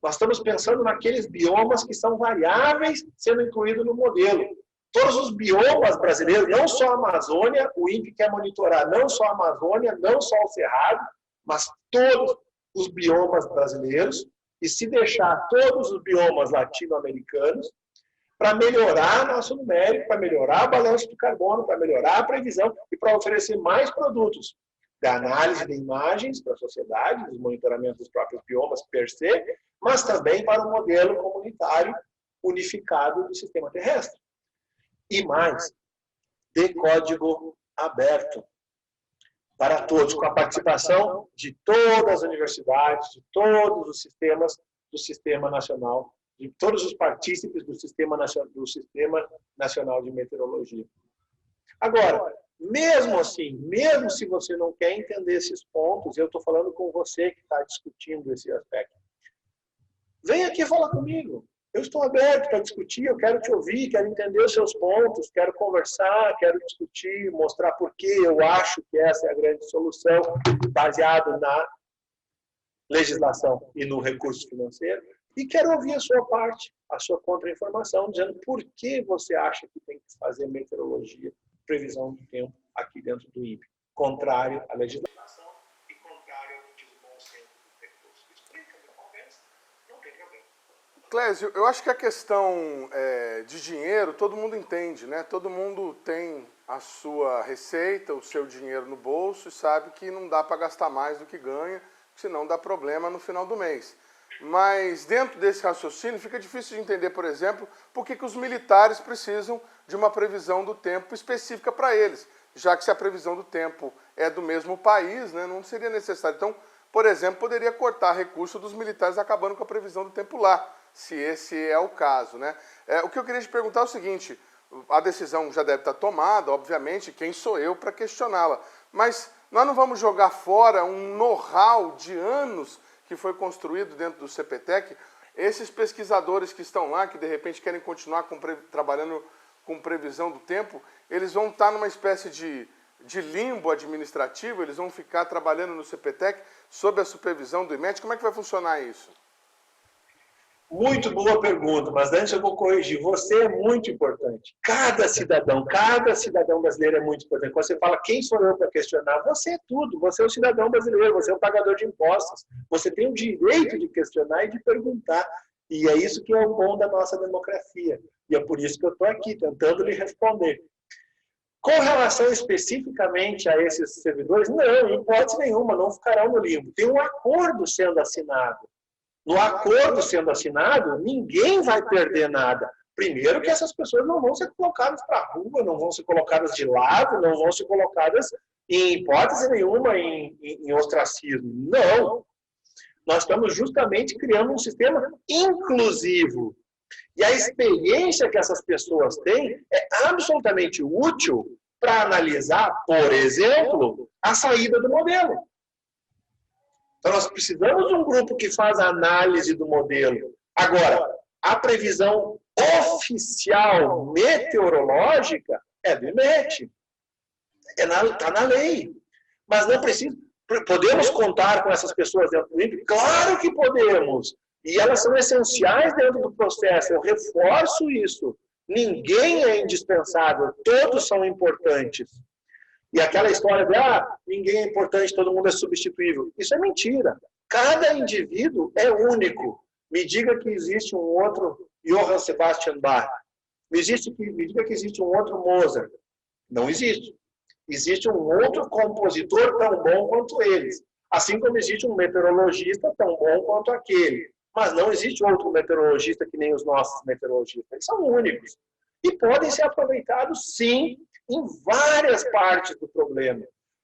Nós estamos pensando naqueles biomas que são variáveis sendo incluídos no modelo. Todos os biomas brasileiros, não só a Amazônia, o INPE quer monitorar não só a Amazônia, não só o Cerrado, mas todos os biomas brasileiros, e se deixar todos os biomas latino-americanos, para melhorar nosso numérico, para melhorar o balanço de carbono, para melhorar a previsão e para oferecer mais produtos da análise de imagens para a sociedade, dos monitoramentos dos próprios biomas per se, mas também para o modelo comunitário unificado do sistema terrestre. E mais, de código aberto para todos, com a participação de todas as universidades, de todos os sistemas do Sistema Nacional, de todos os partícipes do Sistema Nacional de Meteorologia. Agora, mesmo assim, mesmo se você não quer entender esses pontos, eu estou falando com você que está discutindo esse aspecto, vem aqui falar comigo. Eu estou aberto para discutir, eu quero te ouvir, quero entender os seus pontos, quero conversar, quero discutir, mostrar por que eu acho que essa é a grande solução, baseado na legislação e no recurso financeiro. E quero ouvir a sua parte, a sua contra-informação, dizendo por que você acha que tem que fazer meteorologia, previsão do tempo aqui dentro do INPE, contrário à legislação e contrário ao que diz o bom senso do recurso. Explica, me convence, não tem problema. Clésio, eu acho que a questão de dinheiro todo mundo entende, né? Todo mundo tem a sua receita, o seu dinheiro no bolso e sabe que não dá para gastar mais do que ganha, senão dá problema no final do mês. Mas dentro desse raciocínio fica difícil de entender, por exemplo, por que os militares precisam de uma previsão do tempo específica para eles, já que se a previsão do tempo é do mesmo país, né, não seria necessário. Então, por exemplo, poderia cortar recurso dos militares acabando com a previsão do tempo lá, se esse é o caso, né? O que eu queria te perguntar é o seguinte, a decisão já deve estar tomada, obviamente, quem sou eu para questioná-la, mas nós não vamos jogar fora um know-how de anos que foi construído dentro do CPTEC, esses pesquisadores que estão lá, que de repente querem continuar trabalhando com previsão do tempo, eles vão estar numa espécie de de limbo administrativo? Eles vão ficar trabalhando no CPTEC sob a supervisão do IMET? Como é que vai funcionar isso? Muito boa pergunta, mas antes eu vou corrigir. Você é muito importante. Cada cidadão brasileiro é muito importante. Quando você fala quem sou eu para questionar, você é tudo. Você é o cidadão brasileiro, você é o pagador de impostos. Você tem o direito de questionar e de perguntar. E é isso que é o bom da nossa democracia. E é por isso que eu estou aqui, tentando lhe responder. Com relação especificamente a esses servidores, não, em hipótese nenhuma, não ficarão no limbo. Tem um acordo sendo assinado. No acordo sendo assinado, ninguém vai perder nada. Primeiro que essas pessoas não vão ser colocadas para a rua, não vão ser colocadas de lado, não vão ser colocadas, em hipótese nenhuma, em ostracismo. Não. Nós estamos justamente criando um sistema inclusivo. E a experiência que essas pessoas têm é absolutamente útil para analisar, por exemplo, a saída do modelo. Então, nós precisamos de um grupo que faz a análise do modelo. Agora, a previsão oficial meteorológica é do IMET. Está na lei. Mas não precisa. Podemos contar com essas pessoas dentro do INPE? Claro que podemos. E elas são essenciais dentro do processo. Eu reforço isso. Ninguém é indispensável. Todos são importantes. E aquela história de, ninguém é importante, todo mundo é substituível. Isso é mentira. Cada indivíduo é único. Me diga que existe um outro Johann Sebastian Bach. Me diga que existe um outro Mozart. Não existe. Existe um outro compositor tão bom quanto eles. Assim como existe um meteorologista tão bom quanto aquele. Mas não existe outro meteorologista que nem os nossos meteorologistas. Eles são únicos. E podem ser aproveitados, sim, em várias partes do problema.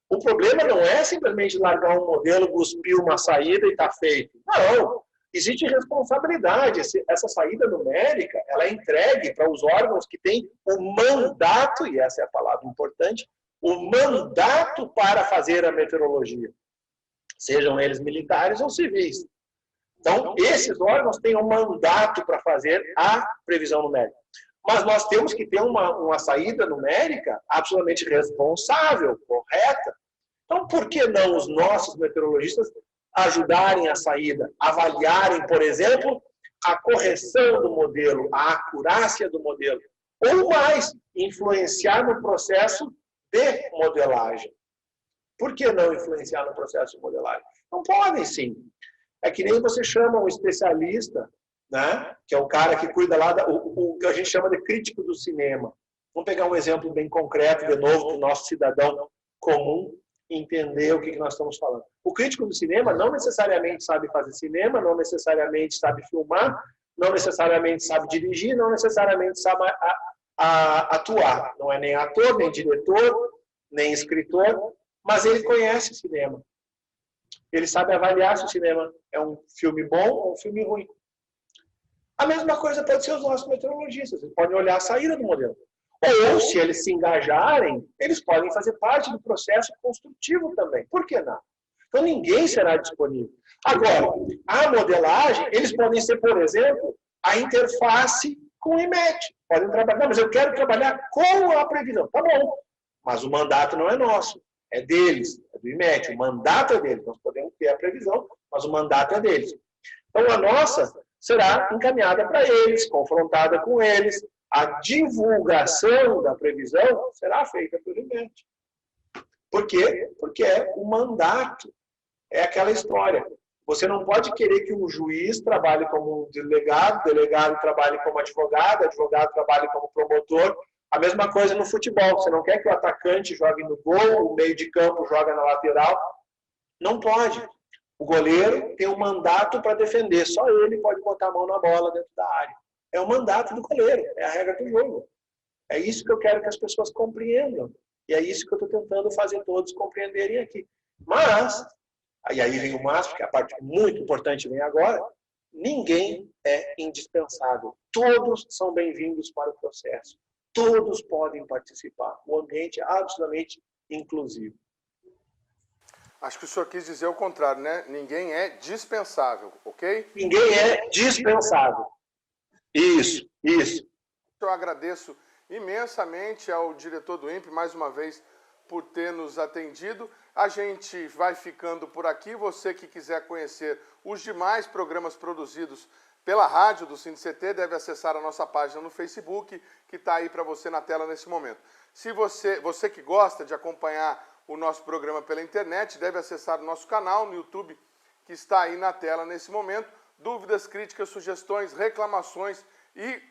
O problema não é simplesmente largar um modelo, cuspir uma saída e está feito. Não. Existe responsabilidade. Essa saída numérica, ela é entregue para os órgãos que têm o mandato, e essa é a palavra importante, o mandato para fazer a meteorologia. Sejam eles militares ou civis. Então, esses órgãos têm um mandato para fazer a previsão numérica. Mas nós temos que ter uma saída numérica absolutamente responsável, correta. Então, por que não os nossos meteorologistas ajudarem a saída, avaliarem, por exemplo, a correção do modelo, a acurácia do modelo, ou mais, influenciar no processo de modelagem? Por que não influenciar no processo de modelagem? Não podem, sim. É que nem você chama um especialista, né, que é o cara que cuida lá, o que a gente chama de crítico do cinema. Vamos pegar um exemplo bem concreto, de novo, para o nosso cidadão comum entender o que nós estamos falando. O crítico do cinema não necessariamente sabe fazer cinema, não necessariamente sabe filmar, não necessariamente sabe dirigir, não necessariamente sabe atuar. Não é nem ator, nem diretor, nem escritor, mas ele conhece cinema. Ele sabe avaliar se o cinema é um filme bom ou um filme ruim. A mesma coisa pode ser os nossos meteorologistas. Eles podem olhar a saída do modelo. Ou, se eles se engajarem, eles podem fazer parte do processo construtivo também. Por que não? Então, ninguém será disponível. Agora, a modelagem, eles podem ser, por exemplo, a interface com o IMET. Podem trabalhar, mas eu quero trabalhar com a previsão. Tá bom, mas o mandato não é nosso, é deles, é do IMET. O mandato é deles. Nós podemos ter a previsão, mas o mandato é deles. Então, a nossa será encaminhada para eles, confrontada com eles. A divulgação da previsão será feita pelo IMET. Por quê? Porque é o mandato. É aquela história. Você não pode querer que um juiz trabalhe como um delegado, delegado trabalhe como advogado, advogado trabalhe como promotor. A mesma coisa no futebol. Você não quer que o atacante jogue no gol, o meio de campo joga na lateral. Não pode. O goleiro tem um mandato para defender. Só ele pode botar a mão na bola dentro da área. É o mandato do goleiro. É a regra do jogo. É isso que eu quero que as pessoas compreendam. E é isso que eu estou tentando fazer todos compreenderem aqui. Mas, e aí vem o mas, porque a parte muito importante vem agora, ninguém é indispensável. Todos são bem-vindos para o processo. Todos podem participar. O ambiente é absolutamente inclusivo. Acho que o senhor quis dizer o contrário, né? Ninguém é dispensável, ok? Ninguém é dispensável. Isso. Eu agradeço imensamente ao diretor do INPE, mais uma vez, por ter nos atendido. A gente vai ficando por aqui. Você que quiser conhecer os demais programas produzidos pela rádio do CineCT deve acessar a nossa página no Facebook, que está aí para você na tela nesse momento. Se você que gosta de acompanhar o nosso programa pela internet, deve acessar o nosso canal no YouTube, que está aí na tela nesse momento. Dúvidas, críticas, sugestões, reclamações e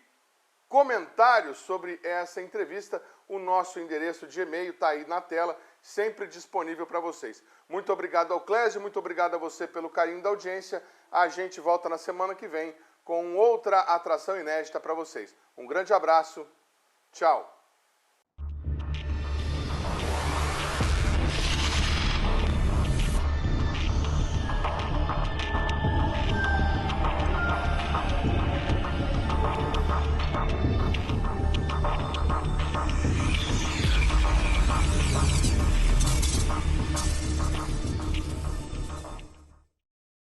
comentários sobre essa entrevista, o nosso endereço de e-mail está aí na tela, sempre disponível para vocês. Muito obrigado ao Clésio, muito obrigado a você pelo carinho da audiência. A gente volta na semana que vem com outra atração inédita para vocês. Um grande abraço, tchau!